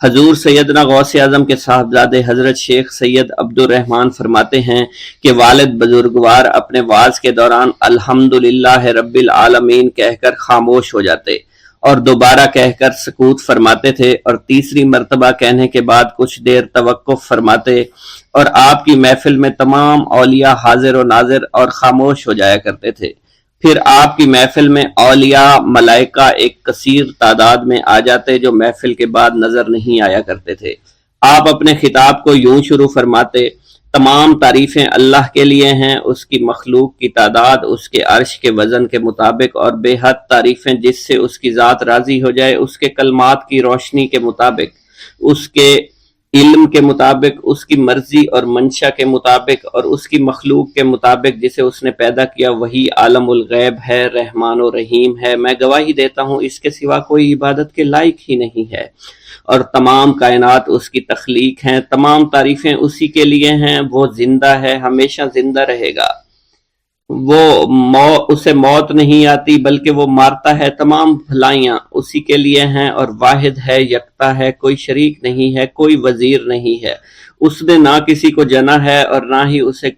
حضور سیدنا غوث اعظم کے صاحبزادے حضرت شیخ سید عبد الرحمن فرماتے ہیں کہ والد بزرگوار اپنے وعظ کے دوران الحمدللہ رب العالمین کہہ کر خاموش ہو جاتے اور دوبارہ کہہ کر سکوت فرماتے تھے، اور تیسری مرتبہ کہنے کے بعد کچھ دیر توقف فرماتے، اور آپ کی محفل میں تمام اولیاء حاضر و ناظر اور خاموش ہو جایا کرتے تھے۔ پھر آپ کی محفل میں اولیاء ملائکہ ایک کثیر تعداد میں آ جاتے جو محفل کے بعد نظر نہیں آیا کرتے تھے۔ آپ اپنے خطاب کو یوں شروع فرماتے: تمام تعریفیں اللہ کے لیے ہیں، اس کی مخلوق کی تعداد اس کے عرش کے وزن کے مطابق، اور بے حد تعریفیں جس سے اس کی ذات راضی ہو جائے، اس کے کلمات کی روشنی کے مطابق، اس کے علم کے مطابق، اس کی مرضی اور منشا کے مطابق، اور اس کی مخلوق کے مطابق جسے اس نے پیدا کیا، وہی عالم الغیب ہے، رحمان و رحیم ہے۔ میں گواہی دیتا ہوں اس کے سوا کوئی عبادت کے لائق ہی نہیں ہے، اور تمام کائنات اس کی تخلیق ہیں، تمام تعریفیں اسی کے لیے ہیں۔ وہ زندہ ہے، ہمیشہ زندہ رہے گا، اسے موت نہیں آتی بلکہ وہ مارتا ہے۔ تمام بھلائیاں اسی کے لیے ہیں، اور واحد ہے، یکتا ہے، کوئی شریک نہیں ہے، کوئی وزیر نہیں ہے۔ اس نے نہ کسی کو جنا ہے اور نہ ہی اسے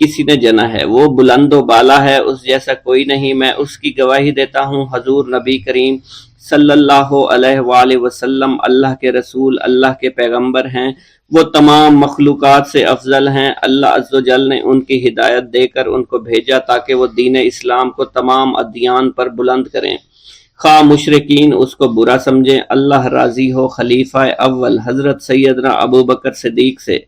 کسی نے جنا ہے۔ وہ بلند و بالا ہے، اس جیسا کوئی نہیں۔ میں اس کی گواہی دیتا ہوں حضور نبی کریم صلی اللہ علیہ وآلہ وسلم اللہ کے رسول، اللہ کے پیغمبر ہیں۔ وہ تمام مخلوقات سے افضل ہیں۔ اللہ عز و جل نے ان کی ہدایت دے کر ان کو بھیجا تاکہ وہ دین اسلام کو تمام ادیان پر بلند کریں، خواہ مشرکین اس کو برا سمجھیں۔ اللہ راضی ہو خلیفہ اول حضرت سیدنا ابو بکر صدیق سے،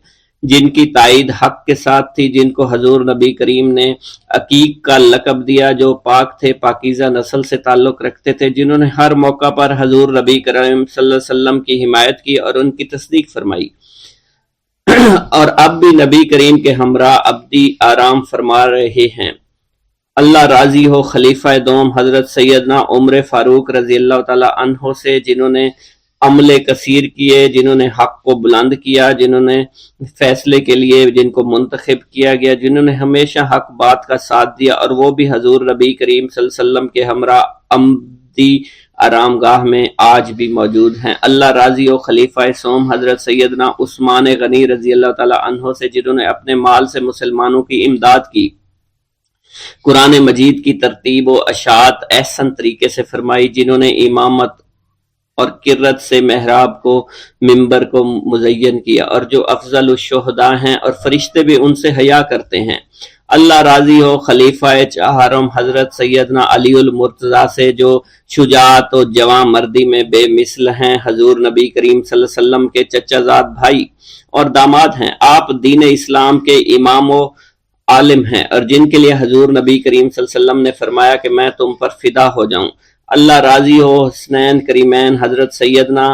جن کی تائید حق کے ساتھ تھی، جن کو حضور نبی کریم نے عقیق کا لقب دیا، جو پاک تھے، پاکیزہ نسل سے تعلق رکھتے تھے، جنہوں نے ہر موقع پر حضور نبی کریم صلی اللہ علیہ وسلم کی حمایت کی اور ان کی تصدیق فرمائی، اور اب بھی نبی کریم کے ہمراہ ابدی آرام فرما رہے ہیں۔ اللہ راضی ہو خلیفہ دوم حضرت سیدنا عمر فاروق رضی اللہ تعالی عنہ سے، جنہوں نے عمل کثیر کیے، جنہوں نے حق کو بلند کیا، جنہوں نے فیصلے کے لیے جن کو منتخب کیا گیا، جنہوں نے ہمیشہ حق بات کا ساتھ دیا، اور وہ بھی حضور نبی کریم صلی اللہ علیہ وسلم کے ہمراہ ابدی آرام گاہ میں آج بھی موجود ہیں۔ اللہ راضی ہو خلیفہ سوم حضرت سیدنا عثمان غنی رضی اللہ تعالی عنہ سے، جنہوں نے اپنے مال سے مسلمانوں کی امداد کی، قرآن مجید کی ترتیب و اشاعت احسن طریقے سے فرمائی، جنہوں نے امامت اور قرت سے محراب کو، منبر کو مزین کیا، اور جو افضل الشہداء ہیں اور فرشتے بھی ان سے حیا کرتے ہیں۔ اللہ راضی ہو خلیفہ چہارم حضرت سیدنا علی المرتضیٰ سے، جو شجاعت و جواں مردی میں بے مثل ہیں، حضور نبی کریم صلی اللہ علیہ وسلم کے چچا زاد بھائی اور داماد ہیں۔ آپ دین اسلام کے امام و عالم ہیں، اور جن کے لیے حضور نبی کریم صلی اللہ علیہ وسلم نے فرمایا کہ میں تم پر فدا ہو جاؤں۔ اللہ راضی ہو حسنین کریمین حضرت سیدنا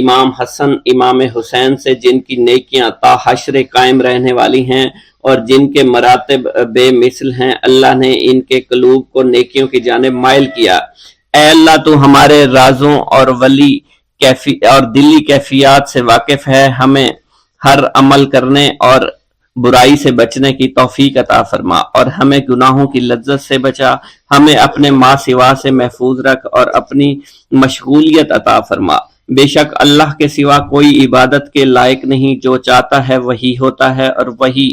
امام حسن امام حسین سے، جن کی نیکیاں تا حشر قائم رہنے والی ہیں اور جن کے مراتب بے مثل ہیں۔ اللہ نے ان کے قلوب کو نیکیوں کی جانب مائل کیا۔ اے اللہ تو ہمارے رازوں اور دلی کیفیات سے واقف ہے، ہمیں ہر عمل کرنے اور برائی سے بچنے کی توفیق عطا فرما، اور ہمیں گناہوں کی لذت سے بچا، ہمیں اپنے ما سوا سے محفوظ رکھ اور اپنی مشغولیت عطا فرما۔ بے شک اللہ کے سوا کوئی عبادت کے لائق نہیں، جو چاہتا ہے وہی ہوتا ہے، اور وہی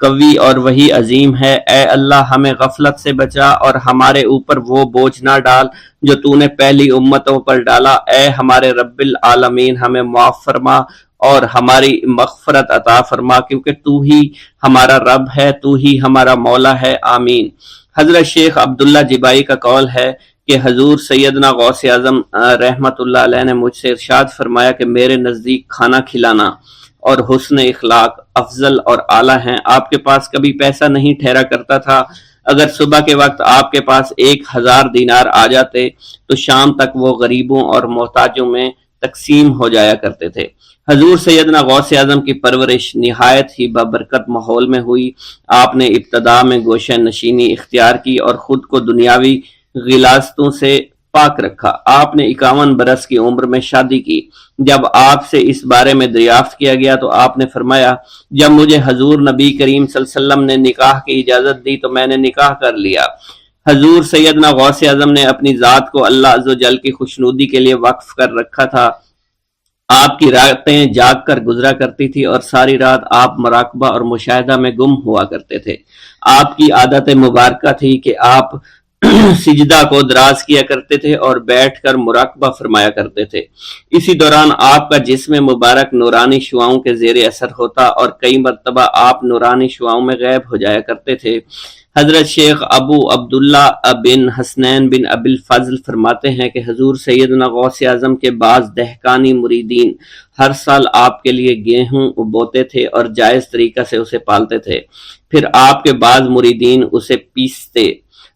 قوی اور وہی عظیم ہے۔ اے اللہ ہمیں غفلت سے بچا اور ہمارے اوپر وہ بوجھ نہ ڈال جو تو نے پہلی امتوں پر ڈالا۔ اے ہمارے رب العالمین ہمیں معاف فرما اور ہماری مغفرت عطا فرما، کیونکہ تو ہی ہمارا رب ہے، تو ہی ہمارا مولا ہے، آمین۔ حضرت شیخ عبداللہ جبائی کا قول ہے کہ حضور سیدنا غوث اعظم رحمت اللہ علیہ نے مجھ سے ارشاد فرمایا کہ میرے نزدیک کھانا کھلانا اور حسن اخلاق افضل اور اعلیٰ ہیں۔ آپ کے پاس کبھی پیسہ نہیں ٹھہرا کرتا تھا، اگر صبح کے وقت آپ کے پاس 1000 دینار آ جاتے تو شام تک وہ غریبوں اور محتاجوں میں تقسیم ہو جایا کرتے تھے۔ حضور سیدنا غوث اعظم کی پرورش نہایت ہی بابرکت ماحول میں ہوئی۔ آپ نے ابتدا میں گوشہ نشینی اختیار کی اور خود کو دنیاوی غلاظتوں سے پاک رکھا۔ آپ نے 51 برس کی عمر میں شادی کی۔ جب آپ سے اس بارے میں دریافت کیا گیا تو آپ نے فرمایا، جب مجھے حضور نبی کریم صلی اللہ علیہ وسلم نے نکاح کی اجازت دی تو میں نے نکاح کر لیا۔ حضور سیدنا غوث اعظم نے اپنی ذات کو اللہ عز و جل کی خوشنودی کے لیے وقف کر رکھا تھا۔ آپ کی راتیں جاگ کر گزرا کرتی تھی اور ساری رات آپ مراقبہ اور مشاہدہ میں گم ہوا کرتے تھے۔ آپ کی عادت مبارکہ تھی کہ آپ سجدہ کو دراز کیا کرتے تھے اور بیٹھ کر مراقبہ فرمایا کرتے تھے۔ اسی دوران آپ کا جسم مبارک نورانی شعاؤں کے زیر اثر ہوتا اور کئی مرتبہ آپ نورانی شعاؤں میں غائب ہو جایا کرتے تھے۔ حضرت شیخ ابو عبداللہ بن حسنین بن ابی الفضل فرماتے ہیں کہ حضور سیدنا غوث اعظم کے بعض دہقانی مریدین ہر سال آپ کے لیے گیہوں بوتے تھے اور جائز طریقہ سے اسے پالتے تھے۔ پھر آپ کے بعض مریدین اسے پیستے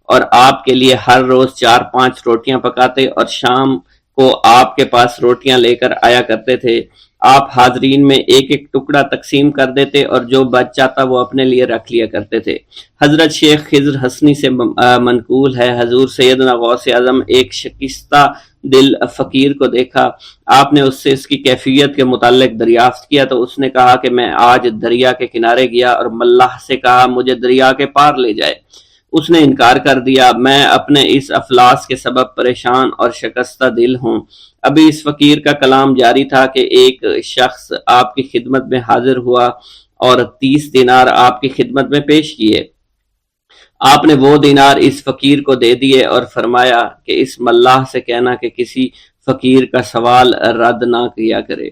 اور آپ کے لیے ہر روز 4-5 روٹیاں پکاتے اور شام کو آپ کے پاس روٹیاں لے کر آیا کرتے تھے۔ آپ حاضرین میں ایک ایک ٹکڑا تقسیم کر دیتے اور جو بچ جاتا وہ اپنے لیے رکھ لیا کرتے تھے۔ حضرت شیخ خضر حسنی سے منقول ہے، حضور سیدنا غوث اعظم ایک شکستہ دل فقیر کو دیکھا۔ آپ نے اس سے اس کی کیفیت کے متعلق دریافت کیا تو اس نے کہا کہ میں آج دریا کے کنارے گیا اور ملاح سے کہا مجھے دریا کے پار لے جائے۔ اس نے انکار کر دیا۔ میں اپنے اس افلاس کے سبب پریشان اور شکستہ دل ہوں۔ ابھی اس فقیر کا کلام جاری تھا کہ ایک شخص آپ کی خدمت میں حاضر ہوا اور 30 دینار آپ کی خدمت میں پیش کیے۔ آپ نے وہ دینار اس فقیر کو دے دیے اور فرمایا کہ اس ملاح سے کہنا کہ کسی فقیر کا سوال رد نہ کیا کرے۔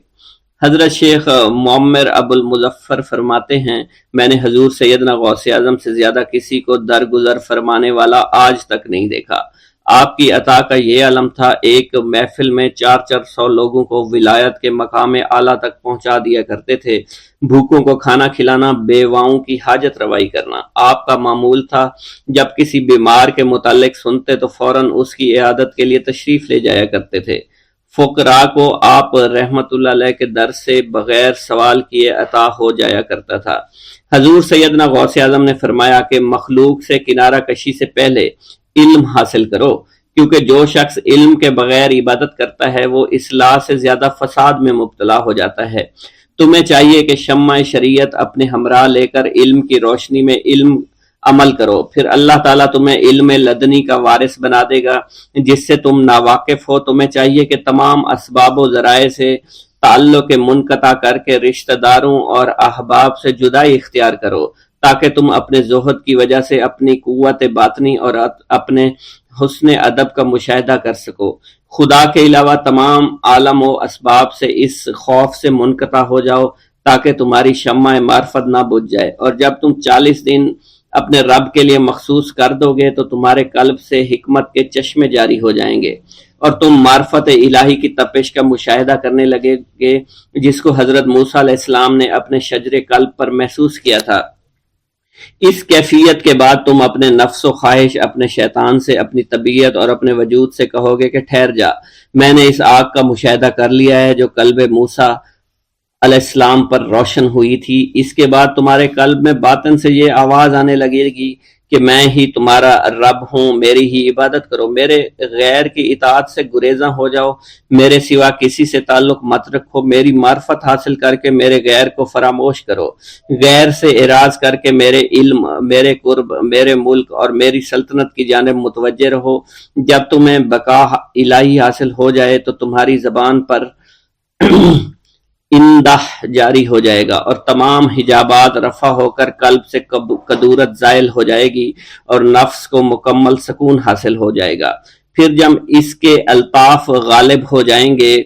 حضرت شیخ معمر ابو المظفر فرماتے ہیں میں نے حضور سیدنا غوث اعظم سے زیادہ کسی کو درگزر فرمانے والا آج تک نہیں دیکھا۔ آپ کی عطا کا یہ علم تھا، ایک محفل میں 400 لوگوں کو ولایت کے مقام اعلیٰ تک پہنچا دیا کرتے تھے، بھوکوں کو کھانا کھلانا، بیواؤں کی حاجت روائی کرنا۔ آپ کا معمول تھا جب کسی بیمار کے متعلق سنتے تو فوراً اس کی عیادت کے لیے تشریف لے جایا کرتے تھے۔ فقراء کو آپ رحمت اللہ علیہ کے در سے بغیر سوال کیے عطا ہو جایا کرتا تھا۔ حضور سیدنا غوث اعظم نے فرمایا کہ مخلوق سے کنارہ کشی سے پہلے علم حاصل کرو، کیونکہ جو شخص علم کے بغیر عبادت کرتا ہے وہ اصلاح سے زیادہ فساد میں مبتلا ہو جاتا ہے۔ تمہیں چاہیے کہ شمع شریعت اپنے ہمراہ لے کر علم کی روشنی میں علم عمل کرو، پھر اللہ تعالیٰ تمہیں علم لدنی کا وارث بنا دے گا جس سے تم ناواقف ہو۔ تمہیں چاہیے کہ تمام اسباب و ذرائع سے تعلق منقطع کر کے رشتہ داروں اور احباب سے جدائی اختیار کرو، تاکہ تم اپنے زہد کی وجہ سے اپنی قوت باطنی اور اپنے حسن ادب کا مشاہدہ کر سکو۔ خدا کے علاوہ تمام عالم و اسباب سے اس خوف سے منقطع ہو جاؤ تاکہ تمہاری شمع معرفت نہ بجھ جائے، اور جب تم 40 دن اپنے رب کے لیے مخصوص کر دو گے تو تمہارے قلب سے حکمت کے چشمے جاری ہو جائیں گے اور تم معرفت الہی کی تپش کا مشاہدہ کرنے لگے گے جس کو حضرت موسیٰ علیہ السلام نے اپنے شجر قلب پر محسوس کیا تھا۔ اس کیفیت کے بعد تم اپنے نفس و خواہش، اپنے شیطان سے، اپنی طبیعت اور اپنے وجود سے کہو گے کہ ٹھہر جا، میں نے اس آگ کا مشاہدہ کر لیا ہے جو قلب موسیٰ علیہ السلام پر روشن ہوئی تھی۔ اس کے بعد تمہارے قلب میں باطن سے یہ آواز آنے لگے گی کہ میں ہی تمہارا رب ہوں، میری ہی عبادت کرو، میرے غیر کی اطاعت سے گریزاں ہو جاؤ، میرے سوا کسی سے تعلق مت رکھو، میری معرفت حاصل کر کے میرے غیر کو فراموش کرو، غیر سے اعراض کر کے میرے علم، میرے قرب، میرے ملک اور میری سلطنت کی جانب متوجہ رہو۔ جب تمہیں بقا الہی حاصل ہو جائے تو تمہاری زبان پر اندہ جاری ہو جائے گا اور تمام حجابات رفع ہو کر قلب سے کدورت زائل ہو جائے گی اور نفس کو مکمل سکون حاصل ہو جائے گا۔ پھر جب اس کے الطاف غالب ہو جائیں گے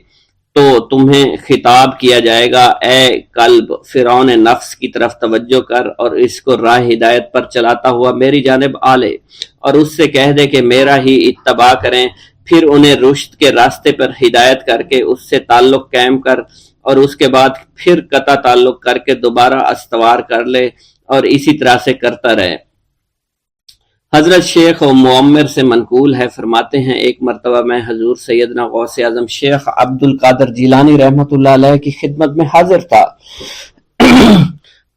تو تمہیں خطاب کیا جائے گا، اے قلب، فرعون نفس کی طرف توجہ کر اور اس کو راہ ہدایت پر چلاتا ہوا میری جانب آ لے اور اس سے کہہ دے کہ میرا ہی اتباع کریں۔ پھر انہیں رشد کے راستے پر ہدایت کر کے اس سے تعلق قائم کر اور اس کے بعد پھر قطع تعلق کر کے دوبارہ استوار کر لے اور اسی طرح سے کرتا رہے۔ حضرت شیخ معمر سے منقول ہے، فرماتے ہیں ایک مرتبہ میں حضور سیدنا غوث اعظم شیخ عبد القادر جیلانی رحمت اللہ علیہ کی خدمت میں حاضر تھا۔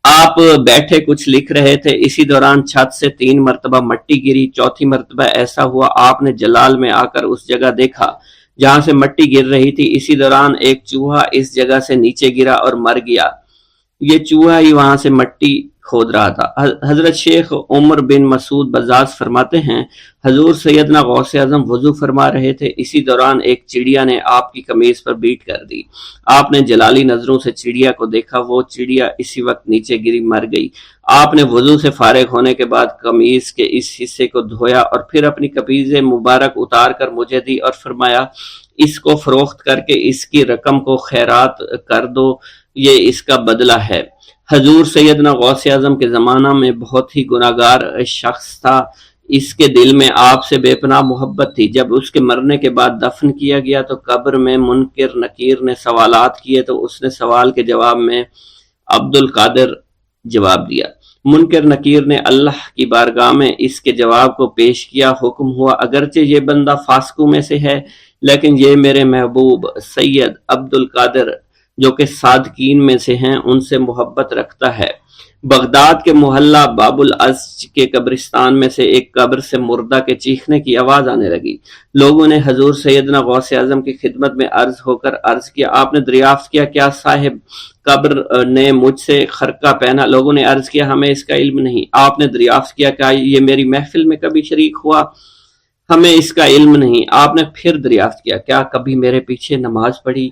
آپ بیٹھے کچھ لکھ رہے تھے، اسی دوران چھت سے 3 مرتبہ مٹی گری، چوتھی مرتبہ ایسا ہوا آپ نے جلال میں آ کر اس جگہ دیکھا جہاں سے مٹی گر رہی تھی۔ اسی دوران ایک چوہا اس جگہ سے نیچے گرا اور مر گیا۔ یہ چوہا ہی وہاں سے مٹی کھود رہا تھا۔ حضرت شیخ عمر بن مسعود بزاز فرماتے ہیں حضور سیدنا غوث اعظم وضو فرما رہے تھے، اسی دوران ایک چڑیا نے آپ کی قمیض پر بیٹ کر دی۔ آپ نے جلالی نظروں سے چڑیا کو دیکھا، وہ چڑیا اسی وقت نیچے گری مر گئی۔ آپ نے وضو سے فارغ ہونے کے بعد قمیض کے اس حصے کو دھویا اور پھر اپنی قمیض مبارک اتار کر مجھے دی اور فرمایا اس کو فروخت کر کے اس کی رقم کو خیرات کر دو، یہ اس کا بدلہ ہے۔ حضور سیدنا غوث اعظم کے زمانہ میں بہت ہی گناہگار شخص تھا، اس کے دل میں آپ سے بے پناہ محبت تھی۔ جب اس کے مرنے کے بعد دفن کیا گیا تو قبر میں منکر نکیر نے سوالات کیے تو اس نے سوال کے جواب میں عبد القادر جواب دیا۔ منکر نکیر نے اللہ کی بارگاہ میں اس کے جواب کو پیش کیا۔ حکم ہوا اگرچہ یہ بندہ فاسقوں میں سے ہے لیکن یہ میرے محبوب سید عبد القادر جو کہ صادقین میں سے ہیں ان سے محبت رکھتا ہے۔ بغداد کے محلہ باب العز کے قبرستان میں سے ایک قبر سے مردہ کے چیخنے کی آواز آنے لگی۔ لوگوں نے حضور سیدنا غوث اعظم کی خدمت میں عرض ہو کر عرض کیا، آپ نے دریافت کیا کیا صاحب قبر نے مجھ سے خرقہ پہنا؟ لوگوں نے عرض کیا ہمیں اس کا علم نہیں۔ آپ نے دریافت کیا کیا یہ میری محفل میں کبھی شریک ہوا؟ ہمیں اس کا علم نہیں۔ آپ نے پھر دریافت کیا کیا کبھی میرے پیچھے نماز پڑھی؟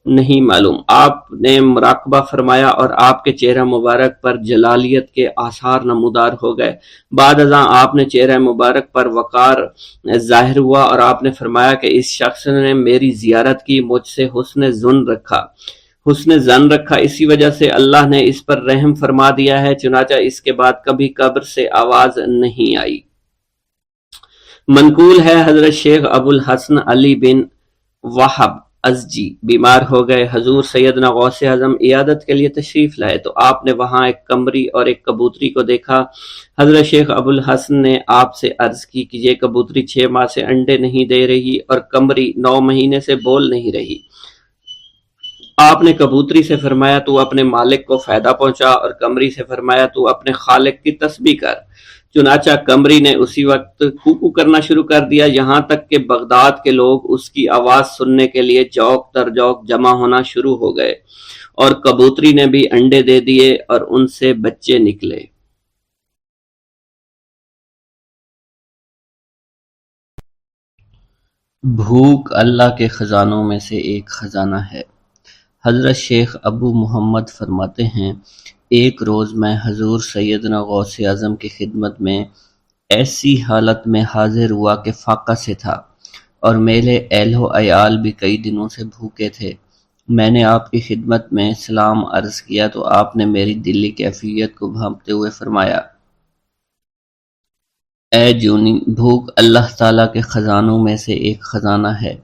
نہیں معلوم۔ آپ نے مراقبہ فرمایا اور آپ کے چہرہ مبارک پر جلالیت کے آثار نمودار ہو گئے۔ بعد ازاں آپ نے چہرہ مبارک پر وقار ظاہر ہوا اور آپ نے فرمایا کہ اس شخص نے میری زیارت کی، مجھ سے حسن ظن رکھا، اسی وجہ سے اللہ نے اس پر رحم فرما دیا ہے، چنانچہ اس کے بعد کبھی قبر سے آواز نہیں آئی۔ منقول ہے حضرت شیخ ابو الحسن علی بن وہب ازجی بیمار ہو گئے، حضور سیدنا غوث اعظم عیادت کے لیے تشریف لائے تو آپ نے وہاں ایک قمری اور ایک کبوتری کو دیکھا۔ حضرت شیخ ابو الحسن نے آپ سے عرض کی کہ یہ کبوتری 6 ماہ سے انڈے نہیں دے رہی اور قمری 9 مہینے سے بول نہیں رہی۔ آپ نے کبوتری سے فرمایا تو اپنے مالک کو فائدہ پہنچا اور قمری سے فرمایا تو اپنے خالق کی تسبیح کر۔ چنانچہ قمری نے اسی وقت کوکو کرنا شروع کر دیا، یہاں تک کہ بغداد کے لوگ اس کی آواز سننے کے لیے جوق در جوق جمع ہونا شروع ہو گئے اور کبوتری نے بھی انڈے دے دیے اور ان سے بچے نکلے۔ بھوک اللہ کے خزانوں میں سے ایک خزانہ ہے۔ حضرت شیخ ابو محمد فرماتے ہیں ایک روز میں حضور سیدنا غوث اعظم کی خدمت میں ایسی حالت میں حاضر ہوا کہ فاقہ سے تھا اور میرے اہل و عیال بھی کئی دنوں سے بھوکے تھے۔ میں نے آپ کی خدمت میں سلام عرض کیا تو آپ نے میری دلی کیفیت کو بھانپتے ہوئے فرمایا، اے جونی، بھوک اللہ تعالیٰ کے خزانوں میں سے ایک خزانہ ہے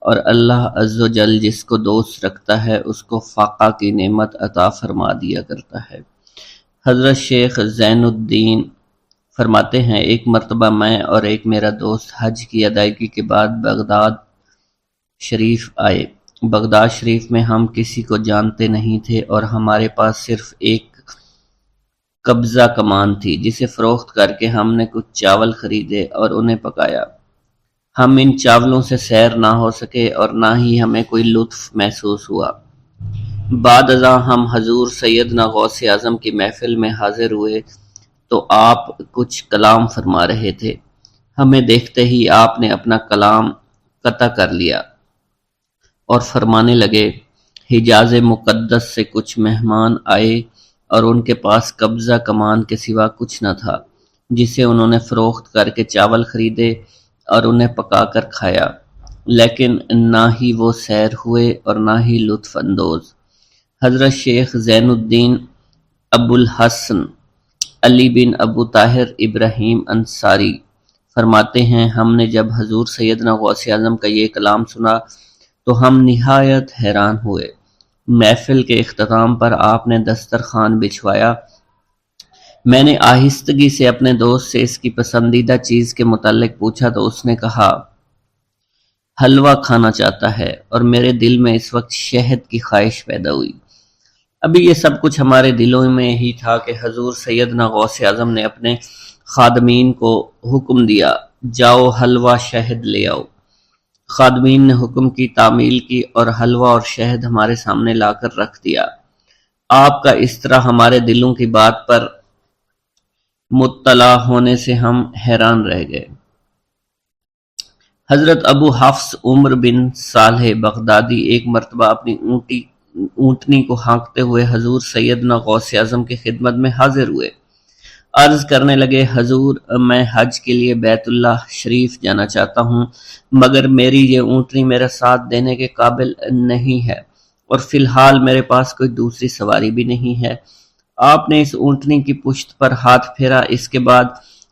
اور اللہ عز و جل جس کو دوست رکھتا ہے اس کو فاقہ کی نعمت عطا فرما دیا کرتا ہے۔ حضرت شیخ زین الدین فرماتے ہیں ایک مرتبہ میں اور ایک میرا دوست حج کی ادائیگی کے بعد بغداد شریف آئے۔ بغداد شریف میں ہم کسی کو جانتے نہیں تھے اور ہمارے پاس صرف ایک قبضہ کمان تھی جسے فروخت کر کے ہم نے کچھ چاول خریدے اور انہیں پکایا۔ ہم ان چاولوں سے سیر نہ ہو سکے اور نہ ہی ہمیں کوئی لطف محسوس ہوا۔ بعد ازاں ہم حضور سیدنا غوث اعظم کی محفل میں حاضر ہوئے تو آپ کچھ کلام فرما رہے تھے۔ ہمیں دیکھتے ہی آپ نے اپنا کلام قطع کر لیا اور فرمانے لگے، حجاز مقدس سے کچھ مہمان آئے اور ان کے پاس قبضہ کمان کے سوا کچھ نہ تھا جسے انہوں نے فروخت کر کے چاول خریدے اور انہیں پکا کر کھایا، لیکن نہ ہی وہ سیر ہوئے اور نہ ہی لطف اندوز۔ حضرت شیخ زین الدین ابو الحسن علی بن ابو طاہر ابراہیم انصاری فرماتے ہیں ہم نے جب حضور سیدنا غوث اعظم کا یہ کلام سنا تو ہم نہایت حیران ہوئے۔ محفل کے اختتام پر آپ نے دسترخوان بچھوایا۔ میں نے آہستگی سے اپنے دوست سے اس کی پسندیدہ چیز کے متعلق پوچھا تو اس نے کہا حلوہ کھانا چاہتا ہے اور میرے دل میں اس وقت شہد کی خواہش پیدا ہوئی۔ ابھی یہ سب کچھ ہمارے دلوں میں ہی تھا کہ حضور سیدنا غوث اعظم نے اپنے خادمین کو حکم دیا، جاؤ حلوہ شہد لے آؤ۔ خادمین نے حکم کی تعمیل کی اور حلوہ اور شہد ہمارے سامنے لا کر رکھ دیا۔ آپ کا اس طرح ہمارے دلوں کی بات پر مطلع ہونے سے ہم حیران رہ گئے۔ حضرت ابو حفص عمر بن صالح بغدادی ایک مرتبہ اپنی اونٹنی کو ہانکتے ہوئے حضور سیدنا غوث اعظم کی خدمت میں حاضر ہوئے۔ عرض کرنے لگے، حضور میں حج کے لیے بیت اللہ شریف جانا چاہتا ہوں، مگر میری یہ اونٹنی میرا ساتھ دینے کے قابل نہیں ہے اور فی الحال میرے پاس کوئی دوسری سواری بھی نہیں ہے۔ آپ نے اس اونٹنی کی پشت پر ہاتھ پھیرا۔ اس کے بعد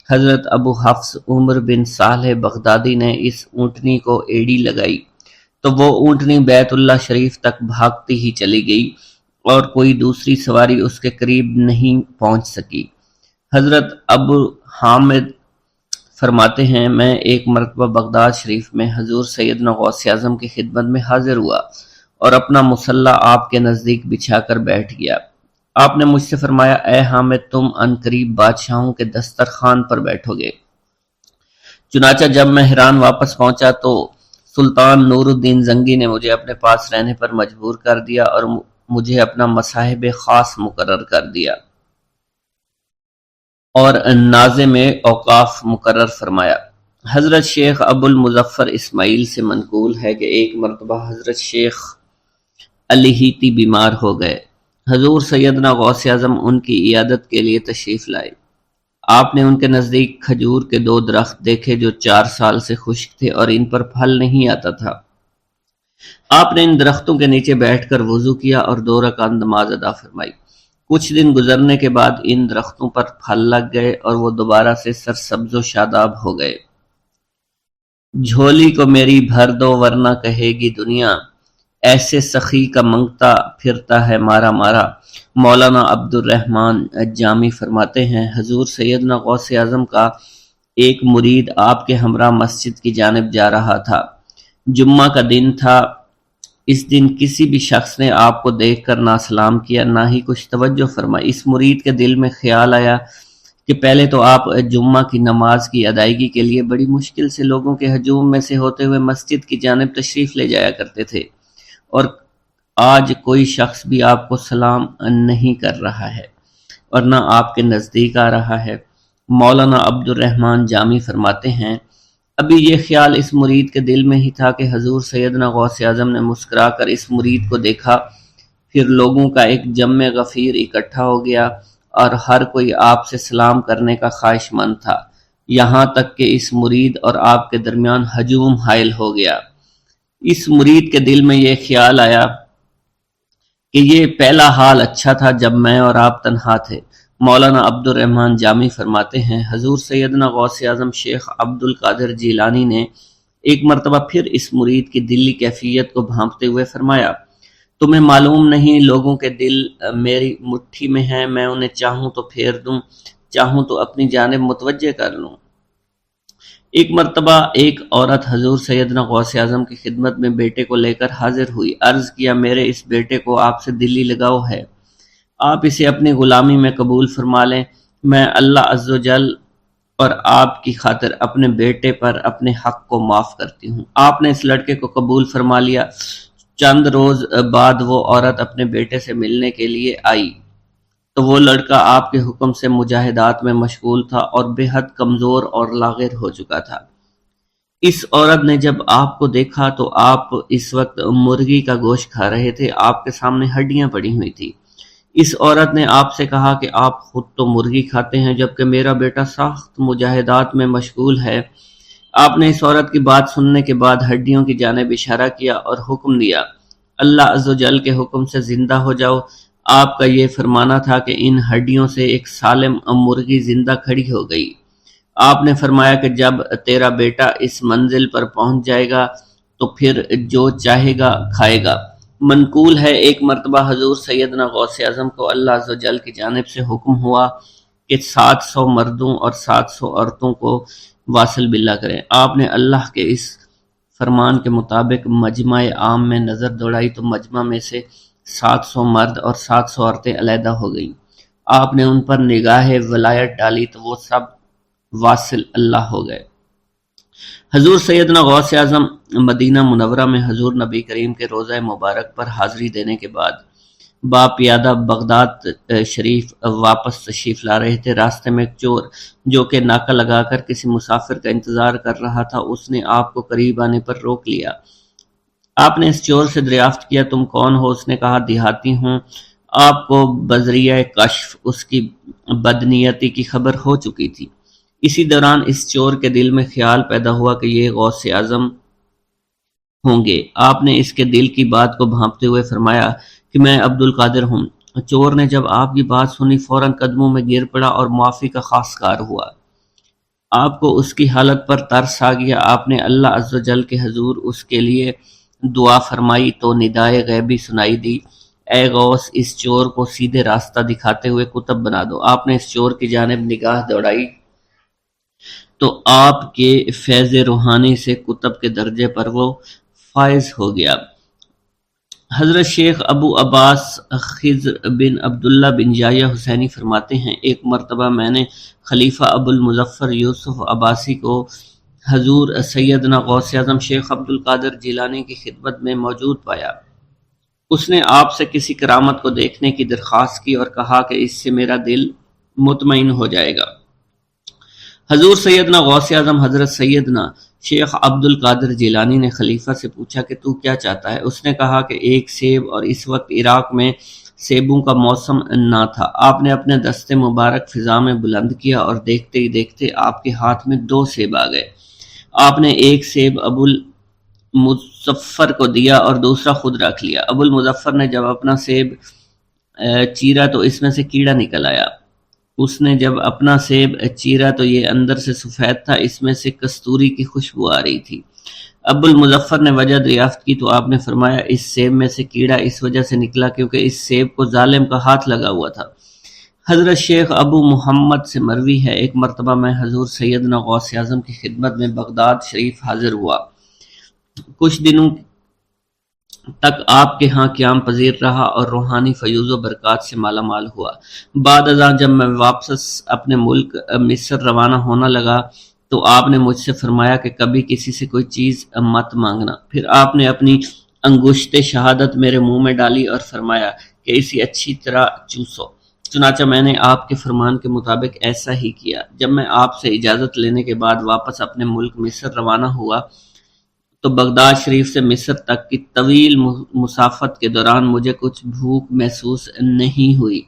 حضرت ابو حفص عمر بن صالح بغدادی نے اس اونٹنی کو ایڑی لگائی تو وہ اونٹنی بیت اللہ شریف تک بھاگتی ہی چلی گئی اور کوئی دوسری سواری اس کے قریب نہیں پہنچ سکی۔ حضرت ابو حامد فرماتے ہیں، میں ایک مرتبہ بغداد شریف میں حضور سیدنا غوث اعظم کی خدمت میں حاضر ہوا اور اپنا مصلح آپ کے نزدیک بچھا کر بیٹھ گیا۔ آپ نے مجھ سے فرمایا، اے حامد، تم عنقریب بادشاہوں کے دسترخوان پر بیٹھو گے۔ چنانچہ جب میں حران واپس پہنچا تو سلطان نور الدین زنگی نے مجھے اپنے پاس رہنے پر مجبور کر دیا اور مجھے اپنا مصاحب خاص مقرر کر دیا اور ناظم اوقاف مقرر فرمایا۔ حضرت شیخ ابو المظفر اسماعیل سے منقول ہے کہ ایک مرتبہ حضرت شیخ الہیتی بیمار ہو گئے۔ حضور سیدنا غوث اعظم ان کی عیادت کے لیے تشریف لائے۔ آپ نے ان کے نزدیک کھجور کے 2 درخت دیکھے جو 4 سال سے خشک تھے اور ان پر پھل نہیں آتا تھا۔ آپ نے ان درختوں کے نیچے بیٹھ کر وضو کیا اور 2 رکعت نماز ادا فرمائی۔ کچھ دن گزرنے کے بعد ان درختوں پر پھل لگ گئے اور وہ دوبارہ سے سرسبز و شاداب ہو گئے۔ جھولی کو میری بھر دو ورنہ کہے گی دنیا، ایسے سخی کا منگتا پھرتا ہے مارا مارا۔ مولانا عبد الرحمن جامی فرماتے ہیں، حضور سیدنا غوث اعظم کا ایک مرید آپ کے ہمراہ مسجد کی جانب جا رہا تھا۔ جمعہ کا دن تھا۔ اس دن کسی بھی شخص نے آپ کو دیکھ کر نہ سلام کیا نہ ہی کچھ توجہ فرمائی۔ اس مرید کے دل میں خیال آیا کہ پہلے تو آپ جمعہ کی نماز کی ادائیگی کے لیے بڑی مشکل سے لوگوں کے ہجوم میں سے ہوتے ہوئے مسجد کی جانب تشریف لے جایا کرتے تھے، اور آج کوئی شخص بھی آپ کو سلام نہیں کر رہا ہے اور نہ آپ کے نزدیک آ رہا ہے۔ مولانا عبد الرحمن جامی فرماتے ہیں، ابھی یہ خیال اس مرید کے دل میں ہی تھا کہ حضور سیدنا غوث اعظم نے مسکرا کر اس مرید کو دیکھا، پھر لوگوں کا ایک جمع غفیر اکٹھا ہو گیا اور ہر کوئی آپ سے سلام کرنے کا خواہش مند تھا، یہاں تک کہ اس مرید اور آپ کے درمیان ہجوم حائل ہو گیا۔ اس مرید کے دل میں یہ خیال آیا کہ یہ پہلا حال اچھا تھا جب میں اور آپ تنہا تھے۔ مولانا عبد الرحمن جامی فرماتے ہیں، حضور سیدنا غوث اعظم شیخ عبد القادر جیلانی نے ایک مرتبہ پھر اس مرید کی دلی کیفیت کو بھانپتے ہوئے فرمایا، تمہیں معلوم نہیں لوگوں کے دل میری مٹھی میں ہیں، میں انہیں چاہوں تو پھیر دوں، چاہوں تو اپنی جانب متوجہ کر لوں۔ ایک مرتبہ ایک عورت حضور سیدنا غوث اعظم کی خدمت میں بیٹے کو لے کر حاضر ہوئی۔ عرض کیا، میرے اس بیٹے کو آپ سے دلی لگاؤ ہے، آپ اسے اپنی غلامی میں قبول فرما لیں، میں اللہ عز و جل اور آپ کی خاطر اپنے بیٹے پر اپنے حق کو معاف کرتی ہوں۔ آپ نے اس لڑکے کو قبول فرما لیا۔ چند روز بعد وہ عورت اپنے بیٹے سے ملنے کے لیے آئی تو وہ لڑکا آپ کے حکم سے مجاہدات میں مشغول تھا اور بے حد کمزور اور لاغر ہو چکا تھا۔ اس عورت نے جب آپ کو دیکھا تو آپ اس وقت مرغی کا گوشت کھا رہے تھے، آپ کے سامنے ہڈیاں پڑی ہوئی تھی۔ اس عورت نے آپ سے کہا کہ آپ خود تو مرغی کھاتے ہیں جبکہ میرا بیٹا سخت مجاہدات میں مشغول ہے۔ آپ نے اس عورت کی بات سننے کے بعد ہڈیوں کی جانب اشارہ کیا اور حکم دیا، اللہ عز و جل کے حکم سے زندہ ہو جاؤ۔ آپ کا یہ فرمانا تھا کہ ان ہڈیوں سے ایک سالم مرغی زندہ کھڑی ہو گئی۔ آپ نے فرمایا کہ جب تیرا بیٹا اس منزل پر پہنچ جائے گا تو پھر جو چاہے گا کھائے گا۔ منقول ہے ایک مرتبہ حضور سیدنا غوث اعظم کو اللہ عز و جل کی جانب سے حکم ہوا کہ 700 مردوں اور 700 عورتوں کو واصل باللہ کریں۔ آپ نے اللہ کے اس فرمان کے مطابق مجمع عام میں نظر دوڑائی تو مجمع میں سے 700 مرد اور 700 عورتیں علیحدہ ہو گئیں۔ آپ نے ان پر نگاہ ولایت ڈالی تو وہ سب واصل اللہ ہو گئے۔ حضور سیدنا غوث اعظم مدینہ منورہ میں حضور نبی کریم کے روضہ مبارک پر حاضری دینے کے بعد باپیادہ بغداد شریف واپس تشریف لا رہے تھے۔ راستے میں ایک چور جو کہ ناکہ لگا کر کسی مسافر کا انتظار کر رہا تھا، اس نے آپ کو قریب آنے پر روک لیا۔ آپ نے اس چور سے دریافت کیا تم کون ہو؟ اس نے کہا دیہاتی ہوں۔ آپ کو بذریعہ کشف اس کی بدنیتی کی خبر ہو چکی تھی۔ اسی دوران اس چور کے دل میں خیال پیدا ہوا کہ یہ غوث اعظم ہوں گے۔ آپ نے اس کے دل کی بات کو بھانپتے ہوئے فرمایا کہ میں عبد القادر ہوں۔ چور نے جب آپ کی بات سنی فوراً قدموں میں گر پڑا اور معافی کا خواستگار ہوا۔ آپ کو اس کی حالت پر ترس آ گیا۔ آپ نے اللہ عز و جل کے حضور اس کے لیے دعا فرمائی تو ندائے غیبی سنائی دی، اے غوث اس چور کو سیدھے راستہ دکھاتے ہوئے قطب بنا دو۔ آپ نے اس چور کی جانب نگاہ دوڑائی تو آپ کے فیض روحانی سے قطب کے درجے پر وہ فائز ہو گیا۔ حضرت شیخ ابو عباس خضر بن عبداللہ بن یحیی حسینی فرماتے ہیں ایک مرتبہ میں نے خلیفہ ابو المظفر یوسف عباسی کو حضور سیدنا غوث اعظم شیخ عبد القادر جیلانی کی خدمت میں موجود پایا۔ اس نے آپ سے کسی کرامت کو دیکھنے کی درخواست کی اور کہا کہ اس سے میرا دل مطمئن ہو جائے گا۔ حضور سیدنا غوث اعظم حضرت سیدنا شیخ عبد القادر جیلانی نے خلیفہ سے پوچھا کہ تو کیا چاہتا ہے؟ اس نے کہا کہ ایک سیب، اور اس وقت عراق میں سیبوں کا موسم نہ تھا۔ آپ نے اپنے دستے مبارک فضا میں بلند کیا اور دیکھتے ہی دیکھتے آپ کے ہاتھ میں 2 سیب آ گئے۔ آپ نے ایک سیب ابو المظفر کو دیا اور دوسرا خود رکھ لیا۔ ابو المظفر نے جب اپنا سیب چیرا تو اس میں سے کیڑا نکل آیا۔ اس نے جب اپنا سیب چیرا تو یہ اندر سے سفید تھا، اس میں سے کستوری کی خوشبو آ رہی تھی۔ ابو المظفر نے وجہ دریافت کی تو آپ نے فرمایا اس سیب میں سے کیڑا اس وجہ سے نکلا کیونکہ اس سیب کو ظالم کا ہاتھ لگا ہوا تھا۔ حضرت شیخ ابو محمد سے مروی ہے ایک مرتبہ میں حضور سیدنا غوث اعظم کی خدمت میں بغداد شریف حاضر ہوا۔ کچھ دنوں تک آپ کے ہاں قیام پذیر رہا اور روحانی فیوز و برکات سے مالا مال ہوا۔ بعد ازاں جب میں واپس اپنے ملک مصر روانہ ہونا لگا تو آپ نے مجھ سے فرمایا کہ کبھی کسی سے کوئی چیز مت مانگنا۔ پھر آپ نے اپنی انگشت شہادت میرے منہ میں ڈالی اور فرمایا کہ اسے اچھی طرح چوسو۔ چنانچہ میں نے آپ کے فرمان کے مطابق ایسا ہی کیا۔ جب میں آپ سے اجازت لینے کے بعد واپس اپنے ملک مصر روانہ ہوا تو بغداد شریف سے مصر تک کی طویل مسافت کے دوران مجھے کچھ بھوک محسوس نہیں ہوئی،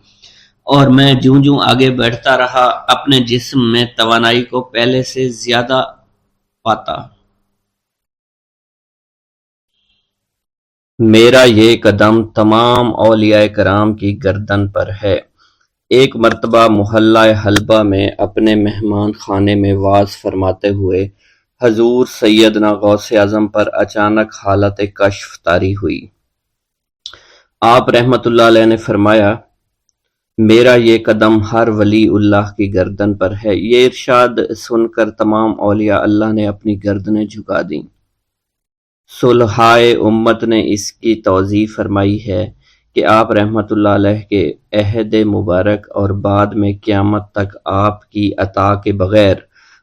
اور میں جوں جوں آگے بڑھتا رہا اپنے جسم میں توانائی کو پہلے سے زیادہ پاتا۔ میرا یہ قدم تمام اولیاء کرام کی گردن پر ہے۔ ایک مرتبہ محلہ حلبہ میں اپنے مہمان خانے میں واز فرماتے ہوئے حضور سیدنا غوث اعظم پر اچانک حالت کشف طاری ہوئی۔ آپ رحمت اللہ علیہ نے فرمایا میرا یہ قدم ہر ولی اللہ کی گردن پر ہے۔ یہ ارشاد سن کر تمام اولیاء اللہ نے اپنی گردنیں جھکا دیں۔ صلحائے امت نے اس کی توضیح فرمائی ہے کہ آپ رحمت اللہ علیہ کے عہد مبارک اور بعد میں قیامت تک آپ کی عطا کے بغیر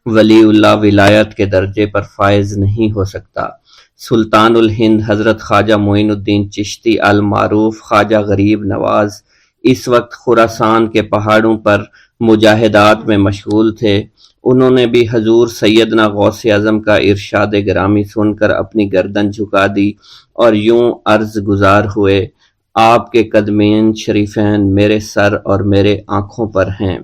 ولی اللہ ولایت کے درجے پر فائز نہیں ہو سکتا۔ سلطان الہند حضرت خواجہ معین الدین چشتی المعروف خواجہ غریب نواز اس وقت خراسان کے پہاڑوں پر مجاہدات میں مشغول تھے۔ انہوں نے بھی حضور سیدنا غوث اعظم کا ارشاد گرامی سن کر اپنی گردن جھکا دی اور یوں عرض گزار ہوئے آپ کے قدمین شریفین میرے سر اور میرے آنکھوں پر ہیں۔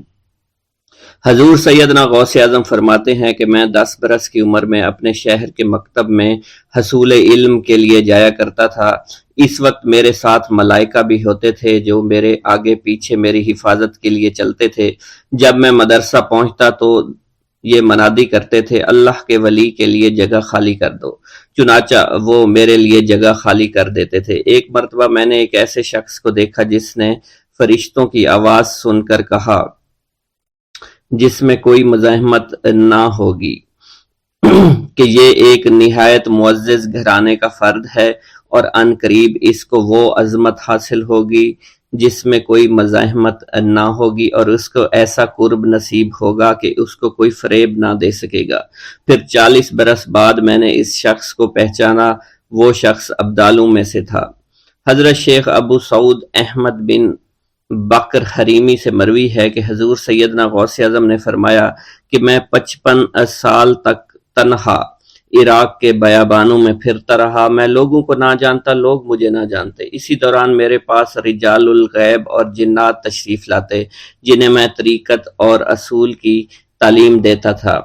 حضور سیدنا غوث اعظم فرماتے ہیں کہ میں 10 برس کی عمر میں اپنے شہر کے مکتب میں حصول علم کے لیے جایا کرتا تھا۔ اس وقت میرے ساتھ ملائکہ بھی ہوتے تھے جو میرے آگے پیچھے میری حفاظت کے لیے چلتے تھے۔ جب میں مدرسہ پہنچتا تو یہ منادی کرتے تھے اللہ کے ولی کے لیے جگہ خالی کر دو، چنانچہ وہ میرے لیے جگہ خالی کر دیتے تھے۔ ایک مرتبہ میں نے ایک ایسے شخص کو دیکھا جس نے فرشتوں کی آواز سن کر کہا جس میں کوئی مزاحمت نہ ہوگی کہ یہ ایک نہایت معزز گھرانے کا فرد ہے اور عن قریب اس کو وہ عظمت حاصل ہوگی جس میں کوئی مزاحمت نہ ہوگی اور اس کو ایسا قرب نصیب ہوگا کہ اس کو کوئی فریب نہ دے سکے گا۔ پھر 40 برس بعد میں نے اس شخص کو پہچانا، وہ شخص ابدالوں میں سے تھا۔ حضرت شیخ ابو سعود احمد بن بکر حریمی سے مروی ہے کہ حضور سیدنا غوث اعظم نے فرمایا کہ میں 55 سال تک تنہا عراق کے بیابانوں میں پھرتا رہا، میں لوگوں کو نہ جانتا، لوگ مجھے نہ جانتے۔ اسی دوران میرے پاس رجال الغیب اور جنات تشریف لاتے جنہیں میں طریقت اور اصول کی تعلیم دیتا تھا۔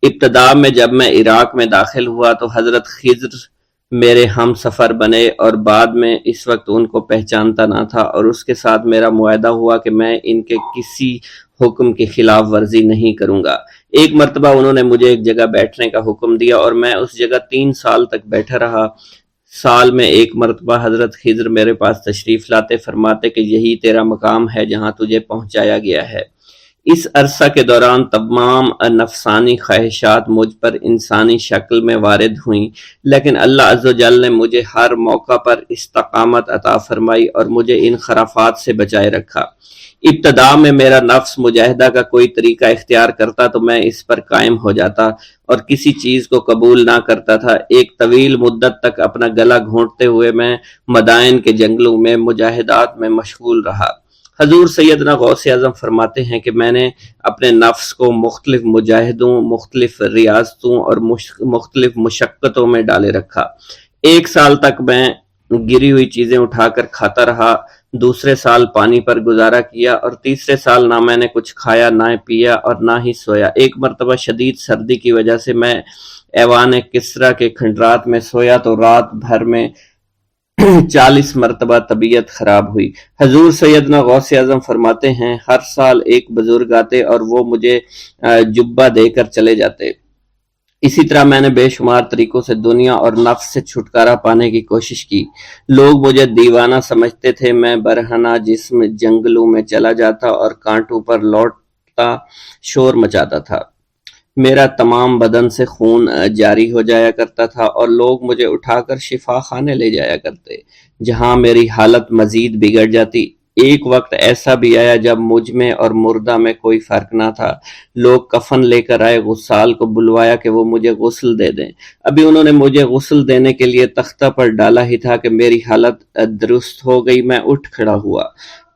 ابتدا میں جب میں عراق میں داخل ہوا تو حضرت خضر میرے ہم سفر بنے، اور بعد میں اس وقت ان کو پہچانتا نہ تھا، اور اس کے ساتھ میرا معاہدہ ہوا کہ میں ان کے کسی حکم کی خلاف ورزی نہیں کروں گا۔ ایک مرتبہ انہوں نے مجھے ایک جگہ بیٹھنے کا حکم دیا اور میں اس جگہ 3 سال تک بیٹھا رہا۔ سال میں ایک مرتبہ حضرت خضر میرے پاس تشریف لاتے، فرماتے کہ یہی تیرا مقام ہے جہاں تجھے پہنچایا گیا ہے۔ اس عرصہ کے دوران تمام نفسانی خواہشات مجھ پر انسانی شکل میں وارد ہوئیں، لیکن اللہ عز و جل نے مجھے ہر موقع پر استقامت عطا فرمائی اور مجھے ان خرافات سے بچائے رکھا۔ ابتدا میں میرا نفس مجاہدہ کا کوئی طریقہ اختیار کرتا تو میں اس پر قائم ہو جاتا اور کسی چیز کو قبول نہ کرتا تھا۔ ایک طویل مدت تک اپنا گلا گھونٹتے ہوئے میں مدائن کے جنگلوں میں مجاہدات میں مشغول رہا۔ حضور سیدنا غوث اعظم فرماتے ہیں کہ میں نے اپنے نفس کو مختلف مجاہدوں، مختلف ریاضتوں اور مختلف مشقتوں میں ڈالے رکھا۔ 1 سال تک میں گری ہوئی چیزیں اٹھا کر کھاتا رہا، دوسرے سال پانی پر گزارا کیا، اور تیسرے سال نہ میں نے کچھ کھایا، نہ پیا اور نہ ہی سویا۔ ایک مرتبہ شدید سردی کی وجہ سے میں ایوان کسریٰ کے کھنڈرات میں سویا تو رات بھر میں 40 مرتبہ طبیعت خراب ہوئی۔ حضور سیدنا غوث اعظم فرماتے ہیں ہر سال ایک بزرگ آتے اور وہ مجھے جبہ دے کر چلے جاتے۔ اسی طرح میں نے بے شمار طریقوں سے دنیا اور نفس سے چھٹکارا پانے کی کوشش کی۔ لوگ مجھے دیوانہ سمجھتے تھے۔ میں برہنہ جسم جنگلوں میں چلا جاتا اور کانٹوں پر لوٹتا شور مچاتا تھا۔ میرا تمام بدن سے خون جاری ہو جایا کرتا تھا اور لوگ مجھے اٹھا کر شفا خانے لے جایا کرتے، جہاں میری حالت مزید بگڑ جاتی۔ ایک وقت ایسا بھی آیا جب مجھ میں اور مردہ میں کوئی فرق نہ تھا۔ لوگ کفن لے کر آئے، غسال کو بلوایا کہ وہ مجھے غسل دے دیں۔ ابھی انہوں نے مجھے غسل دینے کے لیے تختہ پر ڈالا ہی تھا کہ میری حالت درست ہو گئی۔ میں اٹھ کھڑا ہوا۔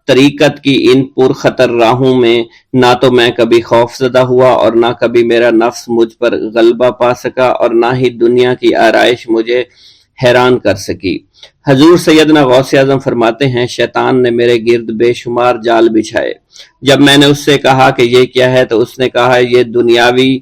طریقت کی ان پرخطر راہوں میں نہ تو میں کبھی خوف زدہ ہوا اور نہ کبھی میرا نفس مجھ پر غلبہ پا سکا، اور نہ ہی دنیا کی آرائش مجھے حیران کر سکی۔ حضور سیدنا غوث اعظم فرماتے ہیں شیطان نے میرے گرد بے شمار جال بچھائے۔ جب میں نے اس سے کہا کہ یہ کیا ہے تو اس نے کہا یہ دنیاوی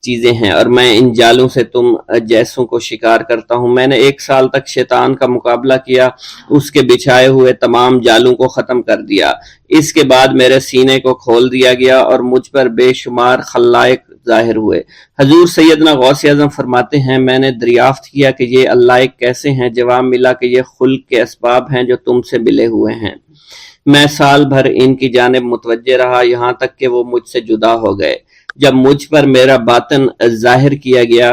چیزیں ہیں اور میں ان جالوں سے تم جیسوں کو شکار کرتا ہوں۔ میں نے 1 سال تک شیطان کا مقابلہ کیا، اس کے بچھائے ہوئے تمام جالوں کو ختم کر دیا۔ اس کے بعد میرے سینے کو کھول دیا گیا اور مجھ پر بے شمار خلائق ظاہر ہوئے۔ حضور سیدنا غوث اعظم فرماتے ہیں میں نے دریافت کیا کہ یہ علائق کیسے ہیں؟ جواب ملا کہ یہ خلق کے اسباب ہیں جو تم سے ملے ہوئے ہیں۔ میں سال بھر ان کی جانب متوجہ رہا، یہاں تک کہ وہ مجھ سے جدا ہو گئے۔ جب مجھ پر میرا باطن ظاہر کیا گیا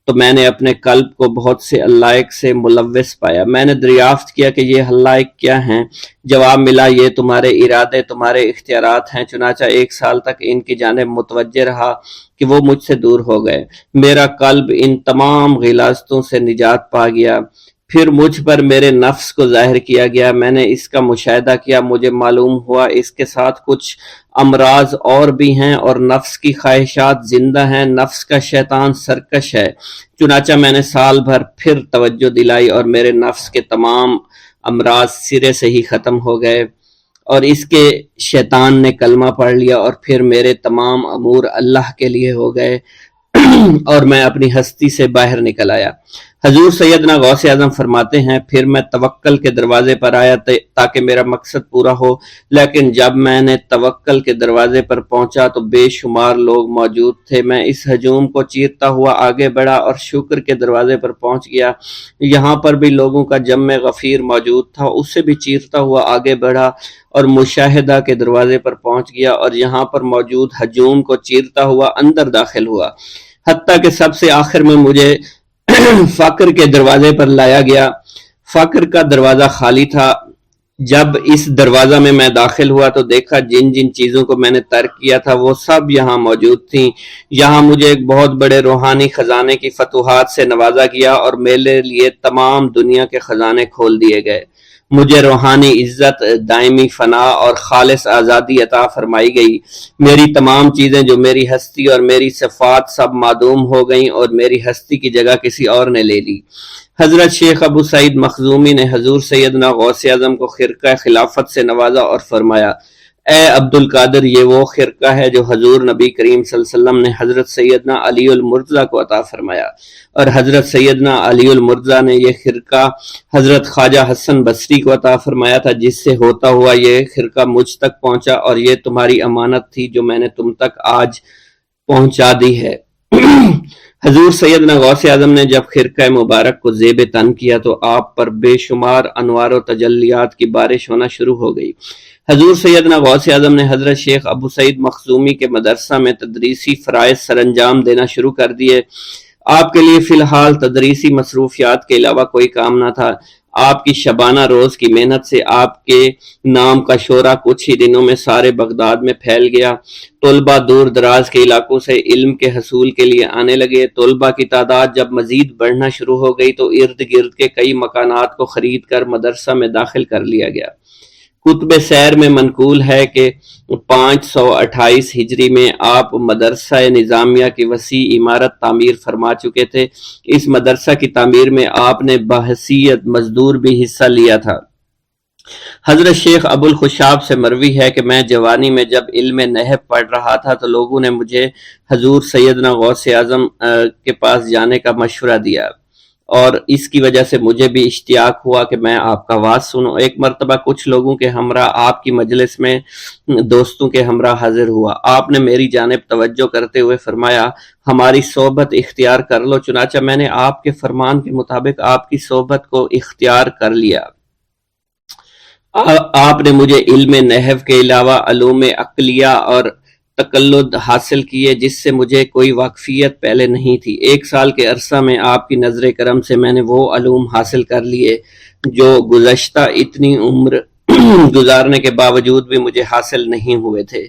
تو میں نے اپنے قلب کو بہت سے علائق سے ملوث پایا۔ میں نے دریافت کیا کہ یہ علائق کیا ہیں؟ جواب ملا یہ تمہارے ارادے، تمہارے اختیارات ہیں۔ چنانچہ 1 سال تک ان کی جانب متوجہ رہا کہ وہ مجھ سے دور ہو گئے۔ میرا قلب ان تمام غلاظتوں سے نجات پا گیا۔ پھر مجھ پر میرے نفس کو ظاہر کیا گیا، میں نے اس کا مشاہدہ کیا، مجھے معلوم ہوا اس کے ساتھ کچھ امراض اور بھی ہیں اور نفس کی خواہشات زندہ ہیں، نفس کا شیطان سرکش ہے۔ چنانچہ میں نے سال بھر پھر توجہ دلائی اور میرے نفس کے تمام امراض سرے سے ہی ختم ہو گئے اور اس کے شیطان نے کلمہ پڑھ لیا اور پھر میرے تمام امور اللہ کے لیے ہو گئے اور میں اپنی ہستی سے باہر نکل آیا۔ حضور سیدنا غوث اعظم فرماتے ہیں پھر میں توکل کے دروازے پر آیا تاکہ میرا مقصد پورا ہو، لیکن جب میں نے توکل کے دروازے پر پہنچا تو بے شمار لوگ موجود تھے۔ میں اس ہجوم کو چیرتا ہوا آگے بڑھا اور شکر کے دروازے پر پہنچ گیا۔ یہاں پر بھی لوگوں کا جمع غفیر موجود تھا، اسے بھی چیرتا ہوا آگے بڑھا اور مشاہدہ کے دروازے پر پہنچ گیا اور یہاں پر موجود ہجوم کو چیرتا ہوا اندر داخل ہوا، حتیٰ کہ سب سے آخر میں مجھے فقر کے دروازے پر لایا گیا۔ فقر کا دروازہ خالی تھا۔ جب اس دروازہ میں داخل ہوا تو دیکھا جن جن چیزوں کو میں نے ترک کیا تھا وہ سب یہاں موجود تھیں۔ یہاں مجھے ایک بہت بڑے روحانی خزانے کی فتوحات سے نوازا گیا اور میرے لیے تمام دنیا کے خزانے کھول دیے گئے۔ مجھے روحانی عزت، دائمی فنا اور خالص آزادی عطا فرمائی گئی۔ میری تمام چیزیں جو میری ہستی اور میری صفات سب معدوم ہو گئیں اور میری ہستی کی جگہ کسی اور نے لے لی۔ حضرت شیخ ابو سعید مخزومی نے حضور سیدنا غوث اعظم کو خرقہ خلافت سے نوازا اور فرمایا، اے عبد القادر، یہ وہ خرقہ ہے جو حضور نبی کریم صلی اللہ علیہ وسلم نے حضرت سیدنا علی المرتضیٰ کو عطا فرمایا، اور حضرت سیدنا علی المرتضیٰ نے یہ خرقہ حضرت خواجہ حسن بصری کو عطا فرمایا تھا، جس سے ہوتا ہوا یہ خرقہ مجھ تک پہنچا، اور یہ تمہاری امانت تھی جو میں نے تم تک آج پہنچا دی ہے۔ حضور سیدنا غوث اعظم نے جب خرقہ مبارک کو زیب تن کیا تو آپ پر بے شمار انوار و تجلیات کی بارش ہونا شروع ہو گئی۔ حضور سیدنا غوث اعظم نے حضرت شیخ ابو سعید مخزومی کے مدرسہ میں تدریسی فرائض سر انجام دینا شروع کر دیے۔ آپ کے لیے فی الحال تدریسی مصروفیات کے علاوہ کوئی کام نہ تھا۔ آپ کی شبانہ روز کی محنت سے آپ کے نام کا شعرہ کچھ ہی دنوں میں سارے بغداد میں پھیل گیا۔ طلبہ دور دراز کے علاقوں سے علم کے حصول کے لیے آنے لگے۔ طلبہ کی تعداد جب مزید بڑھنا شروع ہو گئی تو ارد گرد کے کئی مکانات کو خرید کر مدرسہ میں داخل کر لیا گیا۔ کتب سیر میں منقول ہے کہ 528 ہجری میں آپ مدرسہ نظامیہ کی وسیع عمارت تعمیر فرما چکے تھے۔ اس مدرسہ کی تعمیر میں آپ نے بحیثیت مزدور بھی حصہ لیا تھا۔ حضرت شیخ ابو الخشاب سے مروی ہے کہ میں جوانی میں جب علم نحو پڑھ رہا تھا تو لوگوں نے مجھے حضور سیدنا غوث اعظم کے پاس جانے کا مشورہ دیا، اور اس کی وجہ سے مجھے بھی اشتیاق ہوا کہ میں آپ کا واز سنوں۔ ایک مرتبہ کچھ لوگوں کے ہمراہ آپ کی مجلس میں دوستوں کے ہمراہ حاضر ہوا۔ آپ نے میری جانب توجہ کرتے ہوئے فرمایا، ہماری صحبت اختیار کر لو۔ چنانچہ میں نے آپ کے فرمان کے مطابق آپ کی صحبت کو اختیار کر لیا۔ آپ نے مجھے علم نحو کے علاوہ علوم عقلیہ اور تقلد حاصل کیے، جس سے مجھے کوئی واقفیت پہلے نہیں تھی۔ 1 سال کے عرصہ میں آپ کی نظر کرم سے میں نے وہ علوم حاصل کر لیے جو گزشتہ اتنی عمر گزارنے کے باوجود بھی مجھے حاصل نہیں ہوئے تھے۔